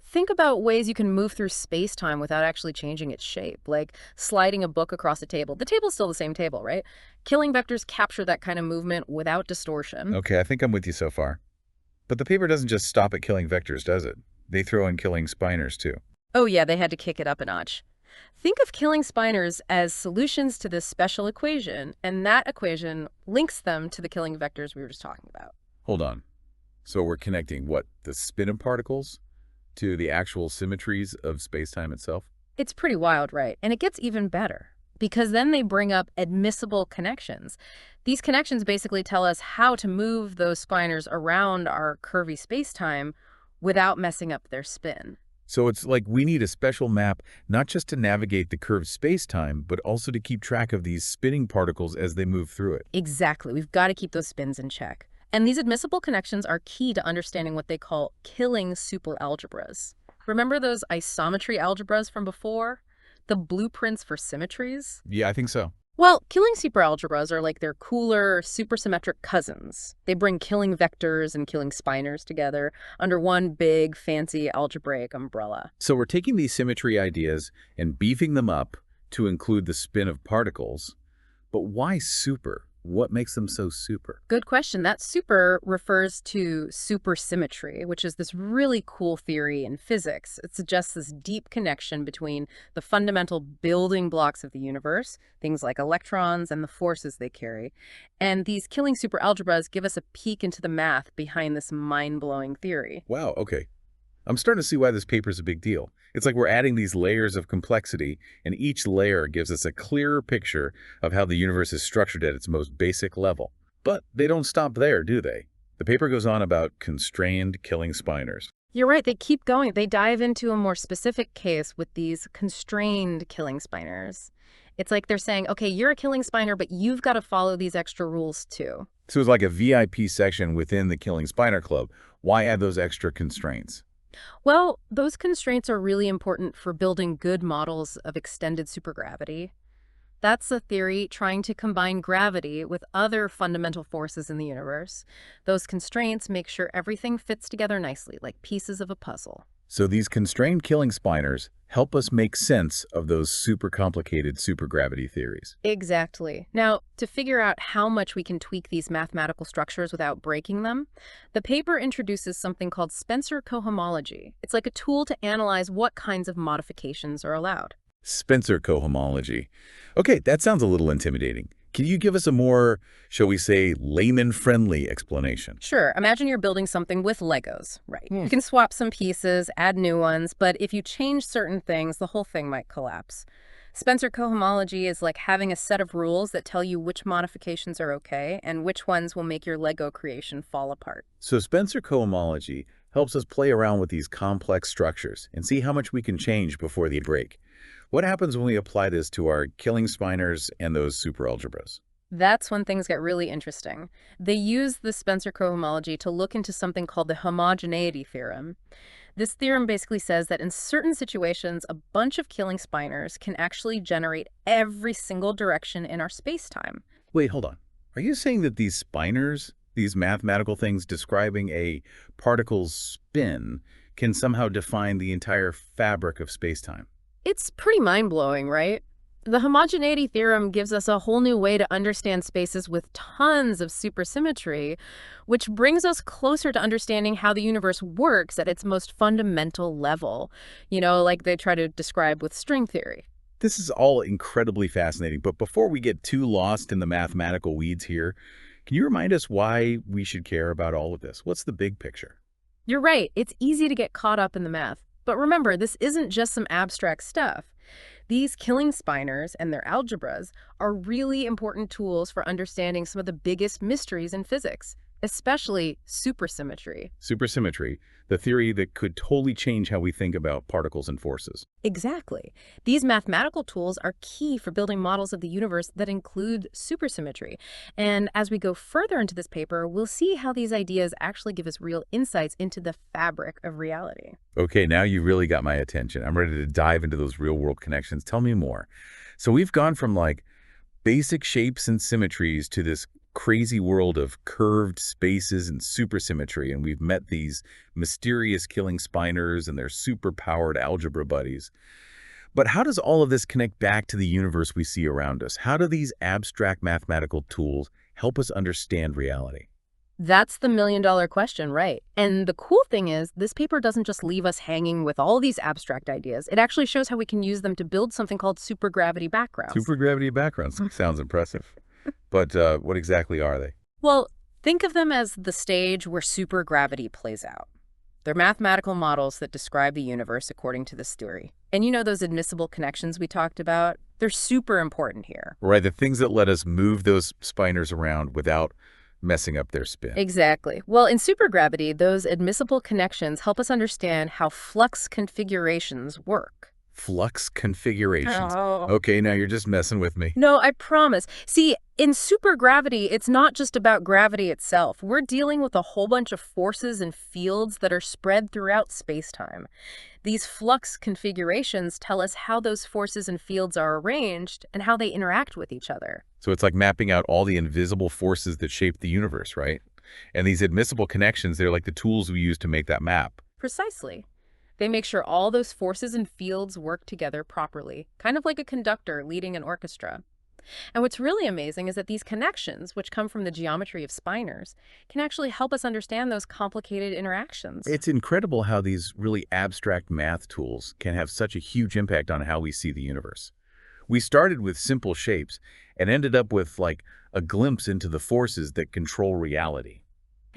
think about ways you can move through space-time without actually changing its shape, like sliding a book across a table. The table's still the same table, right? Killing vectors capture that kind of movement without distortion. Okay, I think I'm with you so far. But the paper doesn't just stop at killing vectors, does it? They throw in killing spinors, too. Oh yeah, they had to kick it up a notch. Think of killing spinors as solutions to this special equation, and that equation links them to the killing vectors we were just talking about. Hold on. So we're connecting, what, the spin of particles to the actual symmetries of spacetime itself? It's pretty wild, right? And it gets even better, because then they bring up admissible connections. These connections basically tell us how to move those spinors around our curvy spacetime without messing up their spin. So it's like we need a special map not just to navigate the curved spacetime, but also to keep track of these spinning particles as they move through it. Exactly. We've got to keep those spins in check. And these admissible connections are key to understanding what they call killing superalgebras. Remember those isometry algebras from before? The blueprints for symmetries? Yeah, I think so. Well, killing superalgebras are like their cooler, supersymmetric cousins. They bring killing vectors and killing spinors together under one big, fancy algebraic umbrella. So we're taking these symmetry ideas and beefing them up to include the spin of particles. But why super? What makes them so super? Good question. That super refers to supersymmetry, which is this really cool theory in physics. It suggests this deep connection between the fundamental building blocks of the universe, things like electrons and the forces they carry. And these killing superalgebras give us a peek into the math behind this mind-blowing theory. Wow, okay. I'm starting to see why this paper is a big deal. It's like we're adding these layers of complexity, and each layer gives us a clearer picture of how the universe is structured at its most basic level. But they don't stop there, do they? The paper goes on about constrained killing spinors. You're right, they keep going. They dive into a more specific case with these constrained killing spinors. It's like they're saying, okay, you're a killing spinor, but you've got to follow these extra rules too. So it's like a VIP section within the Killing Spinor Club. Why add those extra constraints? Well, those constraints are really important for building good models of extended supergravity. That's a theory trying to combine gravity with other fundamental forces in the universe. Those constraints make sure everything fits together nicely, like pieces of a puzzle. So these constrained killing spinors help us make sense of those super complicated supergravity theories. Exactly. Now, to figure out how much we can tweak these mathematical structures without breaking them, the paper introduces something called Spencer cohomology. It's like a tool to analyze what kinds of modifications are allowed. Spencer cohomology. Okay, that sounds a little intimidating. Can you give us a more, shall we say, layman-friendly explanation? Sure, imagine you're building something with Legos, right? You can swap some pieces, add new ones, but if you change certain things, the whole thing might collapse. Spencer cohomology is like having a set of rules that tell you which modifications are okay and which ones will make your Lego creation fall apart. So Spencer cohomology helps us play around with these complex structures and see how much we can change before they break. What happens when we apply this to our killing spinors and those superalgebras? That's when things get really interesting. They use the Spencer cohomology to look into something called the homogeneity theorem. This theorem basically says that in certain situations, a bunch of killing spinors can actually generate every single direction in our spacetime. Wait, hold on. Are you saying that these spinors, these mathematical things describing a particle's spin, can somehow define the entire fabric of spacetime? It's pretty mind-blowing, right? The homogeneity theorem gives us a whole new way to understand spaces with tons of supersymmetry, which brings us closer to understanding how the universe works at its most fundamental level, like they try to describe with string theory. This is all incredibly fascinating, but before we get too lost in the mathematical weeds here, can you remind us why we should care about all of this? What's the big picture? You're right, it's easy to get caught up in the math. But remember, this isn't just some abstract stuff. These killing spinors and their algebras are really important tools for understanding some of the biggest mysteries in physics, especially supersymmetry. Supersymmetry, the theory that could totally change how we think about particles and forces. Exactly. These mathematical tools are key for building models of the universe that include supersymmetry. And as we go further into this paper, we'll see how these ideas actually give us real insights into the fabric of reality. Okay, now you really got my attention. I'm ready to dive into those real-world connections. Tell me more. So we've gone from like basic shapes and symmetries to this crazy world of curved spaces and supersymmetry, and we've met these mysterious killing spinors and their super-powered algebra buddies. But how does all of this connect back to the universe we see around us? How do these abstract mathematical tools help us understand reality? That's the million-dollar question, right? And the cool thing is, this paper doesn't just leave us hanging with all these abstract ideas. It actually shows how we can use them to build something called supergravity backgrounds. Supergravity backgrounds sounds impressive. But what exactly are they? Well, think of them as the stage where supergravity plays out. They're mathematical models that describe the universe according to this theory. And you know those admissible connections we talked about? They're super important here. Right, the things that let us move those spinors around without messing up their spin. Exactly. Well, in supergravity, those admissible connections help us understand how flux configurations work. Flux configurations. Oh. Okay, now you're just messing with me. No, I promise. See, in supergravity, it's not just about gravity itself. We're dealing with a whole bunch of forces and fields that are spread throughout space-time. These flux configurations tell us how those forces and fields are arranged and how they interact with each other. So it's like mapping out all the invisible forces that shape the universe, right? And these admissible connections, they're like the tools we use to make that map. Precisely. They make sure all those forces and fields work together properly, kind of like a conductor leading an orchestra. And what's really amazing is that these connections, which come from the geometry of spinors, can actually help us understand those complicated interactions. It's incredible how these really abstract math tools can have such a huge impact on how we see the universe. We started with simple shapes and ended up with like a glimpse into the forces that control reality.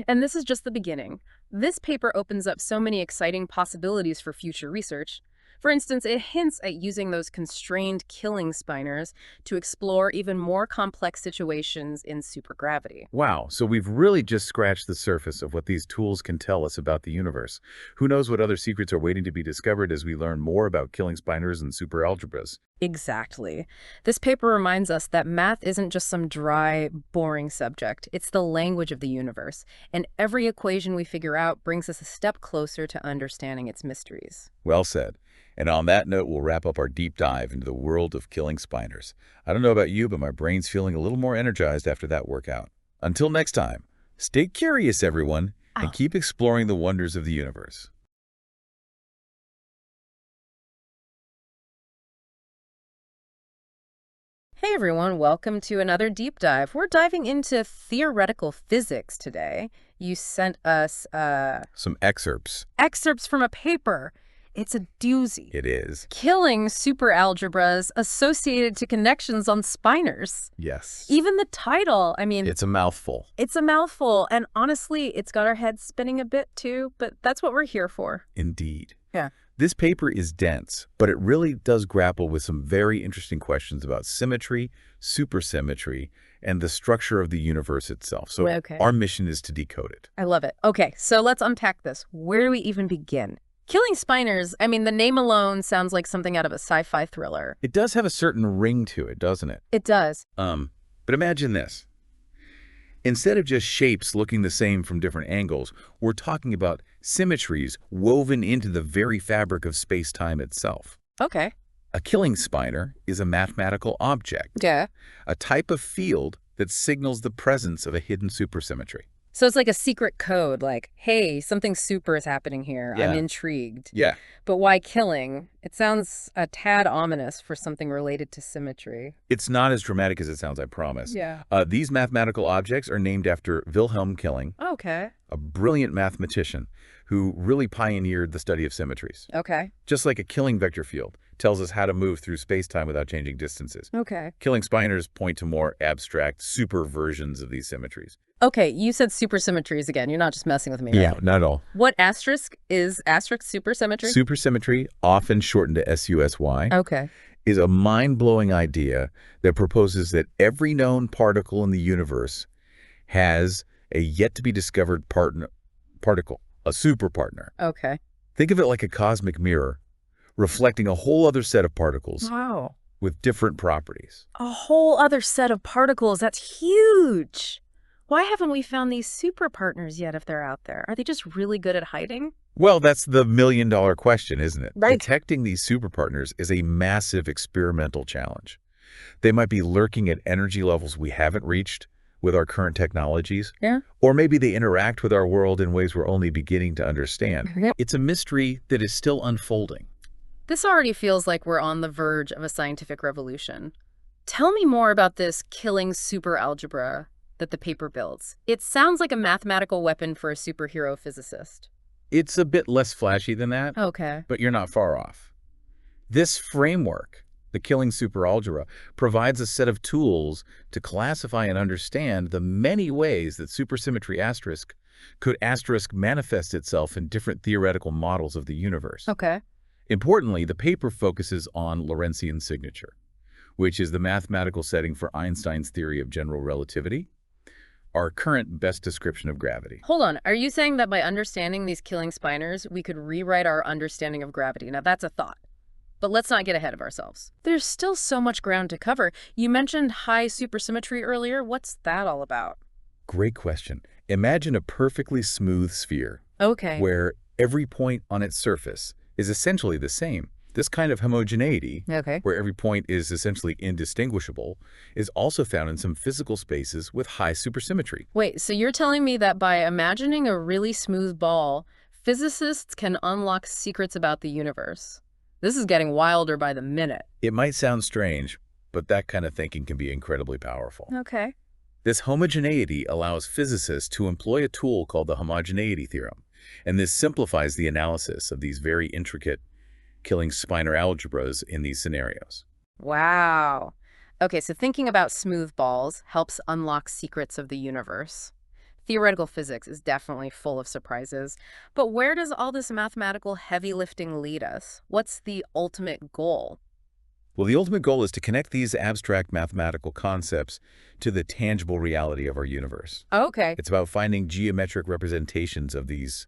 And this is just the beginning. This paper opens up so many exciting possibilities for future research. For instance, it hints at using those constrained killing spinors to explore even more complex situations in supergravity. Wow, so we've really just scratched the surface of what these tools can tell us about the universe. Who knows what other secrets are waiting to be discovered as we learn more about killing spinors and superalgebras. Exactly. This paper reminds us that math isn't just some dry, boring subject. It's the language of the universe, and every equation we figure out brings us a step closer to understanding its mysteries. Well said. And on that note, we'll wrap up our deep dive into the world of killing spinors. I don't know about you, but my brain's feeling a little more energized after that workout. Until next time, stay curious, everyone, and keep exploring the wonders of the universe. Hey everyone, welcome to another deep dive. We're diving into theoretical physics today. You sent us Some excerpts. excerpts from a paper. It's a doozy. It is. Killing superalgebras associated to connections on spinors. Yes. Even the title, I mean, It's a mouthful. it's a mouthful. And honestly, it's got our heads spinning a bit too, but that's what we're here for. Indeed. Yeah. This paper is dense, but it really does grapple with some very interesting questions about symmetry, supersymmetry, and the structure of the universe itself. So Okay. our mission is to decode it. I love it. Okay, so let's unpack this. Where do we even begin? Killing spinors, I mean, the name alone sounds like something out of a sci-fi thriller. It does have a certain ring to it, doesn't it? It does. But imagine this. Instead of just shapes looking the same from different angles, we're talking about symmetries woven into the very fabric of space-time itself. Okay. A killing spinor is a mathematical object, Yeah. a type of field that signals the presence of a hidden supersymmetry. So it's like a secret code, like, hey, something super is happening here. I'm Yeah. intrigued. Yeah. But why killing? It sounds a tad ominous for something related to symmetry. It's not as dramatic as it sounds, I promise. Yeah. These mathematical objects are named after Wilhelm Killing, Okay. a brilliant mathematician who really pioneered the study of symmetries. Okay. Just like a Killing vector field tells us how to move through space-time without changing distances. Okay. Killing spinors point to more abstract, super versions of these symmetries. Okay, you said supersymmetries again. You're not just messing with me, right? Not at all. What asterisk is asterisk supersymmetry? Supersymmetry, often shortened to SUSY, Okay. is a mind-blowing idea that proposes that every known particle in the universe has a yet-to-be-discovered particle, a superpartner. Okay. Think of it like a cosmic mirror, reflecting a whole other set of particles Wow. with different properties. A whole other set of particles. That's huge. Why haven't we found these super partners yet if they're out there? Are they just really good at hiding? Well, that's the million-dollar question, isn't it? Right. Detecting these superpartners is a massive experimental challenge. They might be lurking at energy levels we haven't reached with our current technologies. Yeah. Or maybe they interact with our world in ways we're only beginning to understand. Yep. It's a mystery that is still unfolding. This already feels like we're on the verge of a scientific revolution. Tell me more about this killing superalgebra that the paper builds. It sounds like a mathematical weapon for a superhero physicist. It's a bit less flashy than that, Okay. but you're not far off. This framework, the killing superalgebra, provides a set of tools to classify and understand the many ways that supersymmetry asterisk could asterisk manifest itself in different theoretical models of the universe. Okay. Importantly, the paper focuses on Lorentzian signature, which is the mathematical setting for Einstein's theory of general relativity, our current best description of gravity. Hold on. Are you saying that by understanding these killing spinors, we could rewrite our understanding of gravity? Now, that's a thought. But let's not get ahead of ourselves. There's still so much ground to cover. You mentioned high supersymmetry earlier. What's that all about? Great question. Imagine a perfectly smooth sphere Okay. where every point on its surface is essentially the same. This kind of homogeneity, Okay. where every point is essentially indistinguishable, is also found in some physical spaces with high supersymmetry. Wait, so you're telling me that by imagining a really smooth ball, physicists can unlock secrets about the universe? This is getting wilder by the minute. It might sound strange, but that kind of thinking can be incredibly powerful. Okay. This homogeneity allows physicists to employ a tool called the homogeneity theorem, and this simplifies the analysis of these very intricate killing spinor algebras in these scenarios. Wow. Okay, so thinking about smooth balls helps unlock secrets of the universe. Theoretical physics is definitely full of surprises. But where does all this mathematical heavy lifting lead us? What's the ultimate goal? Well, the ultimate goal is to connect these abstract mathematical concepts to the tangible reality of our universe. Okay. It's about finding geometric representations of these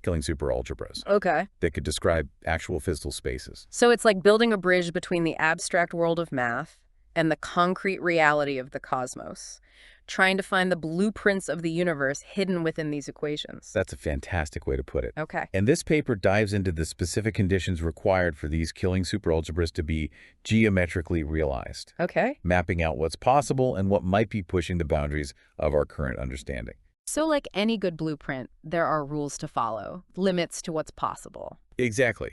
killing superalgebras Okay. that could describe actual physical spaces. So it's like building a bridge between the abstract world of math and the concrete reality of the cosmos, trying to find the blueprints of the universe hidden within these equations. That's a fantastic way to put it. Okay. And this paper dives into the specific conditions required for these killing superalgebras to be geometrically realized, Okay. mapping out what's possible and what might be pushing the boundaries of our current understanding. So like any good blueprint, there are rules to follow, limits to what's possible. Exactly.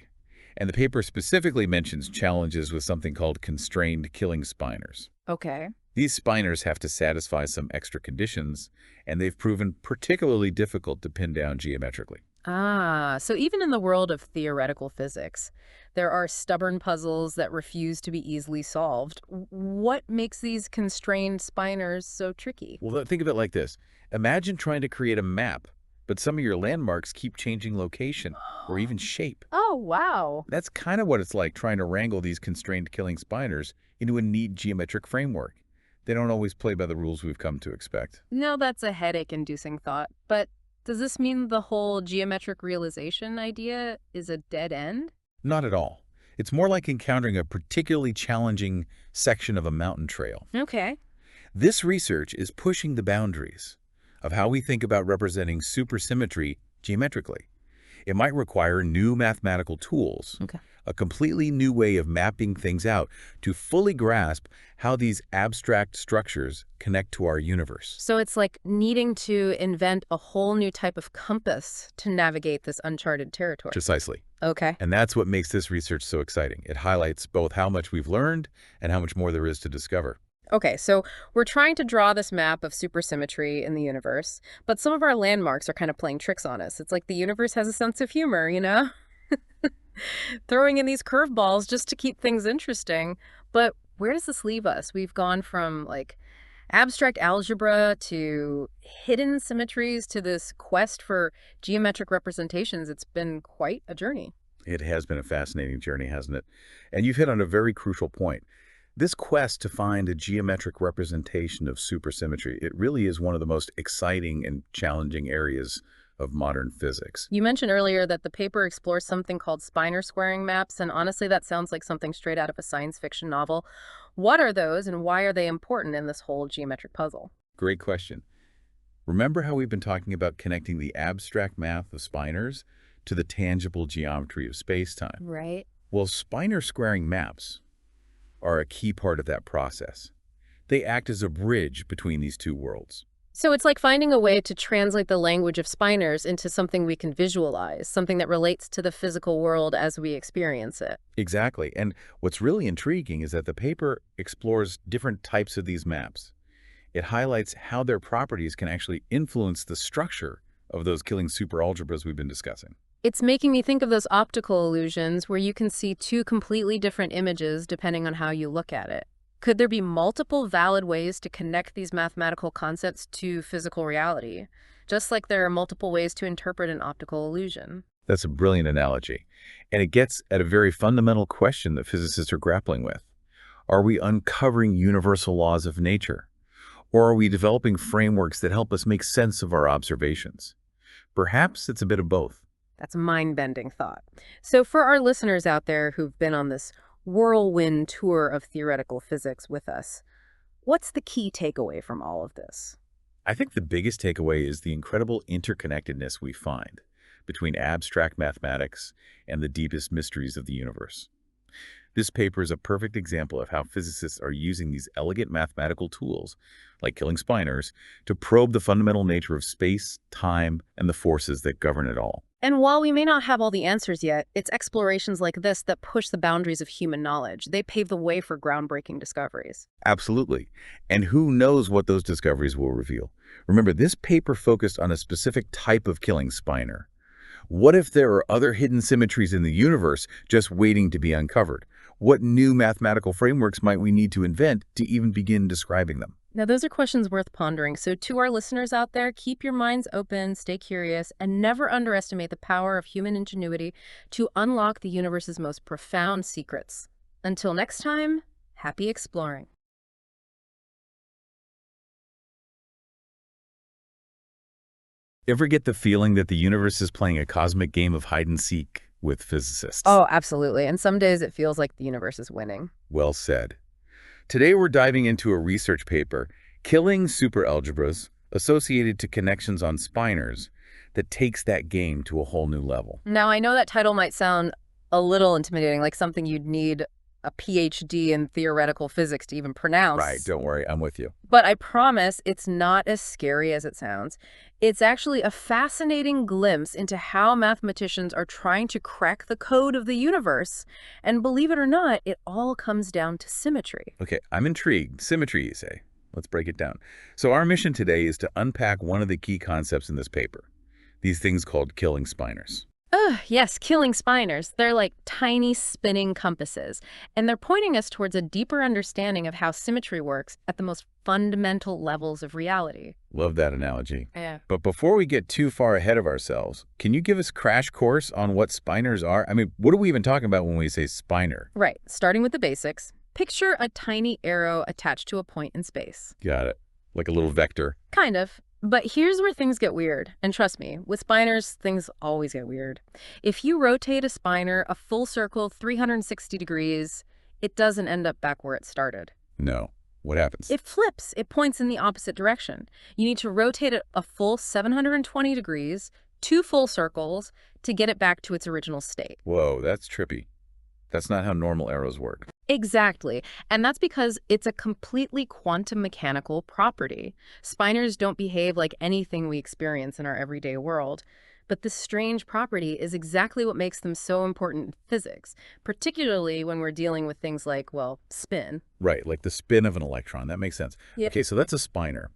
And the paper specifically mentions challenges with something called constrained killing spinors. Okay. These spinors have to satisfy some extra conditions, and they've proven particularly difficult to pin down geometrically. Ah, so even in the world of theoretical physics, there are stubborn puzzles that refuse to be easily solved. What makes these constrained spinors so tricky? Well, think of it like this. Imagine trying to create a map, but some of your landmarks keep changing location or even shape. Oh, wow. That's kind of what it's like trying to wrangle these constrained killing spinors into a neat geometric framework. They don't always play by the rules we've come to expect. No, that's a headache-inducing thought. But does this mean the whole geometric realization idea is a dead end? Not at all. It's more like encountering a particularly challenging section of a mountain trail. Okay. This research is pushing the boundaries of how we think about representing supersymmetry geometrically. It might require new mathematical tools, Okay. a completely new way of mapping things out to fully grasp how these abstract structures connect to our universe. So it's like needing to invent a whole new type of compass to navigate this uncharted territory. Precisely. Okay. And that's what makes this research so exciting. It highlights both how much we've learned and how much more there is to discover. Okay, so we're trying to draw this map of supersymmetry in the universe, but some of our landmarks are kind of playing tricks on us. It's like the universe has a sense of humor, you know? Throwing in these curveballs just to keep things interesting. But where does this leave us? We've gone from like abstract algebra to hidden symmetries to this quest for geometric representations. It's been quite a journey. It has been a fascinating journey, hasn't it? And you've hit on a very crucial point. This quest to find a geometric representation of supersymmetry, it really is one of the most exciting and challenging areas of modern physics. You mentioned earlier that the paper explores something called spinor squaring maps, and honestly, that sounds like something straight out of a science fiction novel. What are those, and why are they important in this whole geometric puzzle? Great question. Remember how we've been talking about connecting the abstract math of spinors to the tangible geometry of space-time? Right. Well, spinor squaring maps are a key part of that process. They act as a bridge between these two worlds. So it's like finding a way to translate the language of spinors into something we can visualize, something that relates to the physical world as we experience it. Exactly. And what's really intriguing is that the paper explores different types of these maps. It highlights how their properties can actually influence the structure of those killing superalgebras we've been discussing. It's making me think of those optical illusions where you can see two completely different images depending on how you look at it. Could there be multiple valid ways to connect these mathematical concepts to physical reality, just like there are multiple ways to interpret an optical illusion? That's a brilliant analogy. And it gets at a very fundamental question that physicists are grappling with. Are we uncovering universal laws of nature? Or are we developing frameworks that help us make sense of our observations? Perhaps it's a bit of both. That's a mind-bending thought. So for our listeners out there who've been on this whirlwind tour of theoretical physics with us, what's the key takeaway from all of this? I think the biggest takeaway is the incredible interconnectedness we find between abstract mathematics and the deepest mysteries of the universe. This paper is a perfect example of how physicists are using these elegant mathematical tools, like killing spinors, to probe the fundamental nature of space, time, and the forces that govern it all. And while we may not have all the answers yet, it's explorations like this that push the boundaries of human knowledge. They pave the way for groundbreaking discoveries. Absolutely. And who knows what those discoveries will reveal? Remember, this paper focused on a specific type of killing spinor. What if there are other hidden symmetries in the universe just waiting to be uncovered? What new mathematical frameworks might we need to invent to even begin describing them? Now, those are questions worth pondering. So to our listeners out there, keep your minds open, stay curious, and never underestimate the power of human ingenuity to unlock the universe's most profound secrets. Until next time, happy exploring. Ever get the feeling that the universe is playing a cosmic game of hide-and-seek with physicists? Oh, absolutely. And some days it feels like the universe is winning. Well said. Today we're diving into a research paper, Killing Superalgebras, associated to connections on spinors, that takes that game to a whole new level. Now, I know that title might sound a little intimidating, like something you'd need a PhD in theoretical physics to even pronounce. Right, don't worry, I'm with you. But I promise it's not as scary as it sounds. It's actually a fascinating glimpse into how mathematicians are trying to crack the code of the universe. And believe it or not, it all comes down to symmetry. Okay, I'm intrigued. Symmetry, you say. Let's break it down. So our mission today is to unpack one of the key concepts in this paper, these things called killing spinors. Yes, killing spinors. They're like tiny spinning compasses, and they're pointing us towards a deeper understanding of how symmetry works at the most fundamental levels of reality. Love that analogy. Yeah. But before we get too far ahead of ourselves, can you give us a crash course on what spinors are? I mean, what are we even talking about when we say spinor? Right. Starting with the basics, picture a tiny arrow attached to a point in space. Got it. Like a little vector. Kind of. But here's where things get weird. And trust me, with spinors, things always get weird. If you rotate a spinor a full circle 360 degrees, it doesn't end up back where it started. No. What happens? It flips. It points in the opposite direction. You need to rotate it a full 720 degrees, 2 full circles, to get it back to its original state. Whoa, that's trippy. That's not how normal arrows work. Exactly. And that's because it's a completely quantum mechanical property. Spinors don't behave like anything we experience in our everyday world. But this strange property is exactly what makes them so important in physics, particularly when we're dealing with things like, well, spin. Right, like the spin of an electron. That makes sense. Yeah. Okay, so that's a spinor.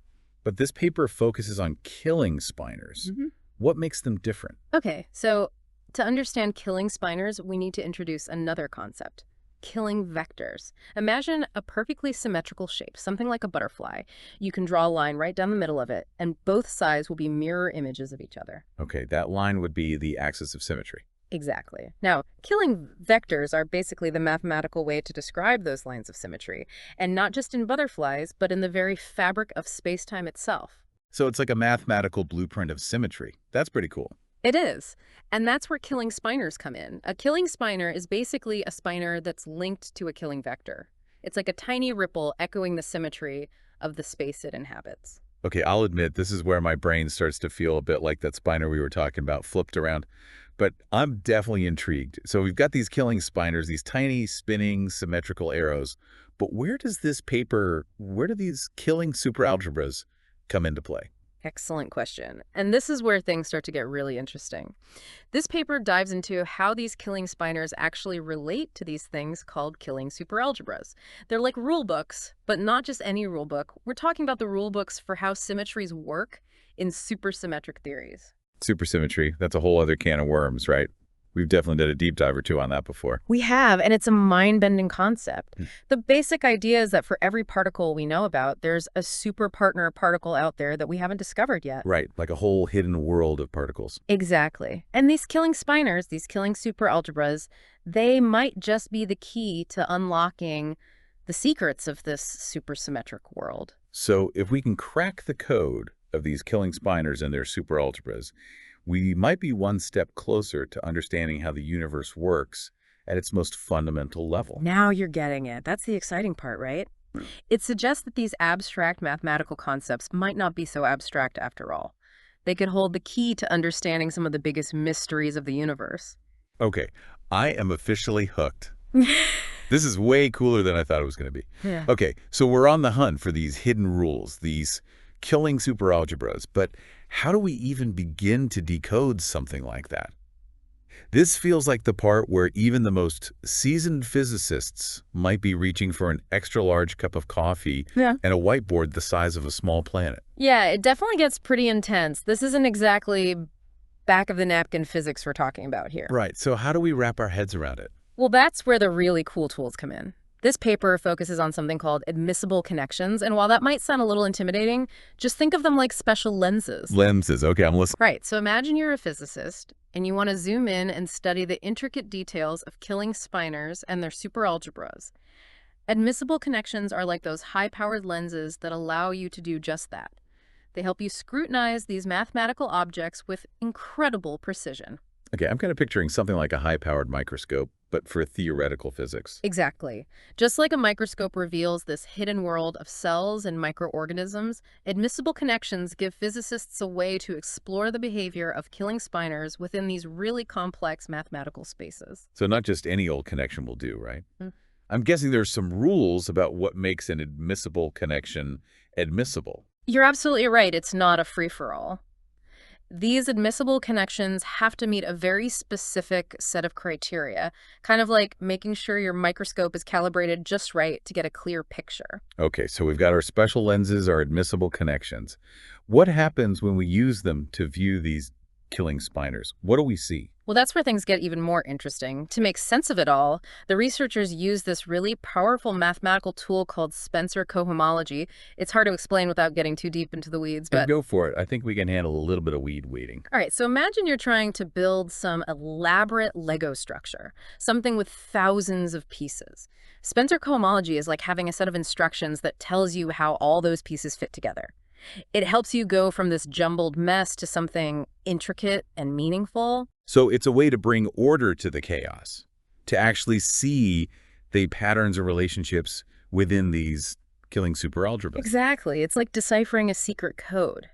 But this paper focuses on killing spinors. What makes them different? Okay, so to understand killing spinors, we need to introduce another concept. Killing vectors. Imagine a perfectly symmetrical shape, something like a butterfly. You can draw a line right down the middle of it, and both sides will be mirror images of each other. Okay, that line would be the axis of symmetry. Exactly. Now, killing vectors are basically the mathematical way to describe those lines of symmetry, and not just in butterflies, but in the very fabric of space-time itself. So it's like a mathematical blueprint of symmetry. That's pretty cool. It is. And that's where killing spinors come in. A killing spinor is basically a spinor that's linked to a killing vector. It's like a tiny ripple echoing the symmetry of the space it inhabits. Okay, I'll admit this is where my brain starts to feel a bit like that spinor we were talking about, flipped around. But I'm definitely intrigued. So we've got these killing spinors, these tiny spinning symmetrical arrows. But where do these killing superalgebras come into play? Excellent question. And this is where things start to get really interesting. This paper dives into how these killing spinors actually relate to these things called killing superalgebras. They're like rule books, but not just any rule book. We're talking about the rule books for how symmetries work in supersymmetric theories. Supersymmetry, that's a whole other can of worms, right? We've definitely done a deep dive or two on that before. We have, and it's a mind-bending concept. The basic idea is that for every particle we know about, there's a super partner particle out there that we haven't discovered yet. Right, like a whole hidden world of particles. Exactly. And these killing spinors, these killing superalgebras, they might just be the key to unlocking the secrets of this supersymmetric world. So if we can crack the code of these killing spinors and their superalgebras, we might be one step closer to understanding how the universe works at its most fundamental level. Now you're getting it. That's the exciting part, right? It suggests that these abstract mathematical concepts might not be so abstract after all. They could hold the key to understanding some of the biggest mysteries of the universe. Okay, I am officially hooked. This is way cooler than I thought it was going to be. Yeah. Okay, so we're on the hunt for these hidden rules, these killing superalgebras, but how do we even begin to decode something like that? This feels like the part where even the most seasoned physicists might be reaching for an extra large cup of coffee and a whiteboard the size of a small planet. Yeah, it definitely gets pretty intense. This isn't exactly back of the napkin physics we're talking about here. Right, so how do we wrap our heads around it? Well, that's where the really cool tools come in. This paper focuses on something called admissible connections, and while that might sound a little intimidating, just think of them like special lenses. Lenses, okay, I'm listening. Right, so imagine you're a physicist, and you want to zoom in and study the intricate details of killing spinors and their superalgebras. Admissible connections are like those high-powered lenses that allow you to do just that. They help you scrutinize these mathematical objects with incredible precision. Okay, I'm kind of picturing something like a high-powered microscope, but for theoretical physics. Exactly. Just like a microscope reveals this hidden world of cells and microorganisms, admissible connections give physicists a way to explore the behavior of killing spinors within these really complex mathematical spaces. So not just any old connection will do, right? I'm guessing there's some rules about what makes an admissible connection admissible. You're absolutely right. It's not a free-for-all. These admissible connections have to meet a very specific set of criteria, kind of like making sure your microscope is calibrated just right to get a clear picture. Okay, so we've got our special lenses, our admissible connections. What happens when we use them to view these killing spinors? What do we see? Well, that's where things get even more interesting. To make sense of it all, the researchers use this really powerful mathematical tool called Spencer cohomology. It's hard to explain without getting too deep into the weeds, but Go for it. I think we can handle a little bit of weed weeding. all right, so imagine you're trying to build some elaborate Lego structure, something with thousands of pieces. Spencer cohomology is like having a set of instructions that tells you how all those pieces fit together. It helps you go from this jumbled mess to something intricate and meaningful. So it's a way to bring order to the chaos, to actually see the patterns and relationships within these killing superalgebras. Exactly. It's like deciphering a secret code.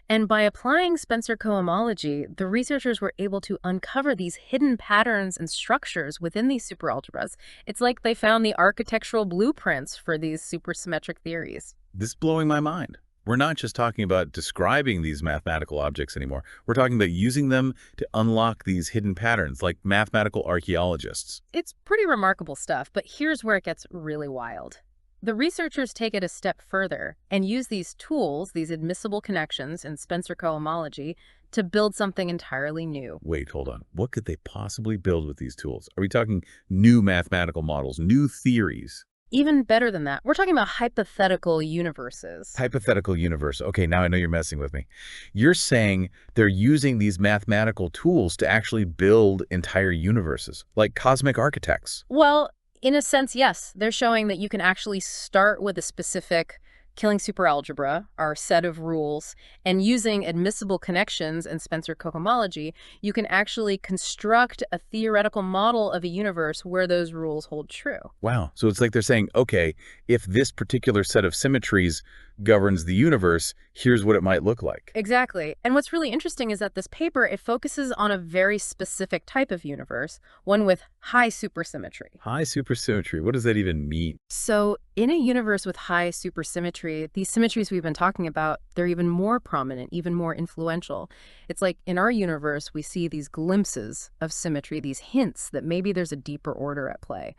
And by applying Spencer cohomology, the researchers were able to uncover these hidden patterns and structures within these superalgebras. It's like they found the architectural blueprints for these supersymmetric theories. This is blowing my mind. We're not just talking about describing these mathematical objects anymore. We're talking about using them to unlock these hidden patterns, like mathematical archaeologists. It's pretty remarkable stuff, but here's where it gets really wild. The researchers take it a step further and use these tools, these admissible connections in Spencer cohomology, to build something entirely new. Wait, hold on. What could they possibly build with these tools? Are we talking new mathematical models, new theories? Even better than that, we're talking about hypothetical universes. Hypothetical universe. Okay, now I know you're messing with me. You're saying they're using these mathematical tools to actually build entire universes, like cosmic architects. Well, in a sense, yes. They're showing that you can actually start with a specific killing superalgebra, our set of rules, and using admissible connections and Spencer cohomology, you can actually construct a theoretical model of a universe where those rules hold true. Wow. So it's like they're saying, okay, if this particular set of symmetries governs the universe, here's what it might look like. Exactly. And what's really interesting is that this paper, it focuses on a very specific type of universe, one with high supersymmetry. High supersymmetry. What does that even mean? So in a universe with high supersymmetry, these symmetries we've been talking about, they're even more prominent, even more influential. It's like in our universe, we see these glimpses of symmetry, these hints that maybe there's a deeper order at play.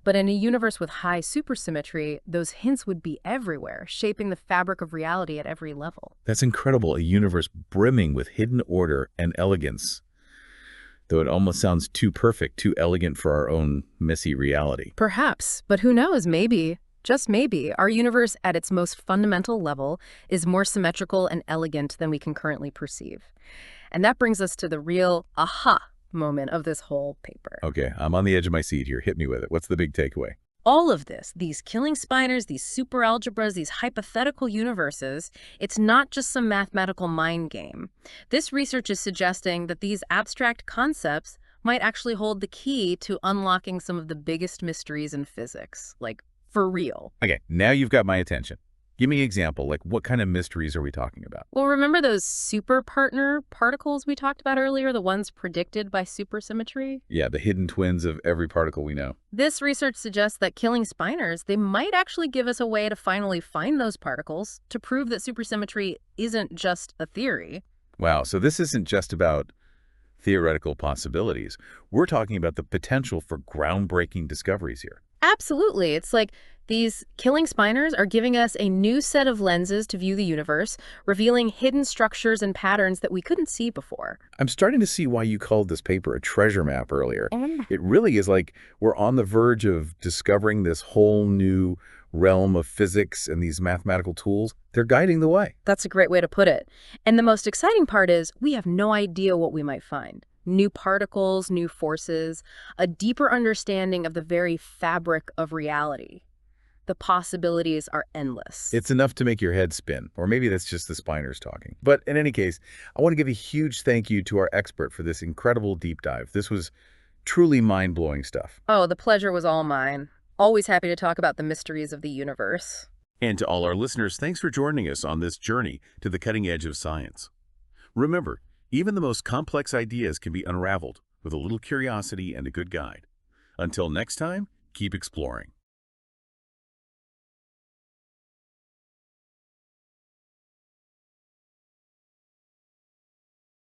But in a universe with high supersymmetry, those hints would be everywhere, shaping the fabric of reality at every level. That's incredible. A universe brimming with hidden order and elegance. Though it almost sounds too perfect, too elegant for our own messy reality. Perhaps, but who knows, maybe, just maybe, our universe at its most fundamental level is more symmetrical and elegant than we can currently perceive. And that brings us to the real aha moment of this whole paper. Okay, I'm on the edge of my seat here. Hit me with it. What's the big takeaway? All of this, these killing spinors, these superalgebras, these hypothetical universes, it's not just some mathematical mind game. This research is suggesting that these abstract concepts might actually hold the key to unlocking some of the biggest mysteries in physics, like for real. Okay, now you've got my attention. Give me an example, like what kind of mysteries are we talking about? Well, remember those super partner particles we talked about earlier, the ones predicted by supersymmetry? Yeah, the hidden twins of every particle we know. This research suggests that killing spinors, they might actually give us a way to finally find those particles to prove that supersymmetry isn't just a theory. Wow, so this isn't just about theoretical possibilities. We're talking about the potential for groundbreaking discoveries here. Absolutely. It's like these killing spinors are giving us a new set of lenses to view the universe, revealing hidden structures and patterns that we couldn't see before. I'm starting to see why you called this paper a treasure map earlier. It really is like we're on the verge of discovering this whole new realm of physics and these mathematical tools. They're guiding the way. That's a great way to put it. And the most exciting part is we have no idea what we might find. New particles, new forces, a deeper understanding of the very fabric of reality. The possibilities are endless. It's enough to make your head spin, or maybe that's just the spinors talking. But in any case, I want to give a huge thank you to our expert for this incredible deep dive. This was truly mind-blowing stuff. Oh, the pleasure was all mine. Always happy to talk about the mysteries of the universe. And to all our listeners, thanks for joining us on this journey to the cutting edge of science. Remember, even the most complex ideas can be unraveled with a little curiosity and a good guide. Until next time, keep exploring.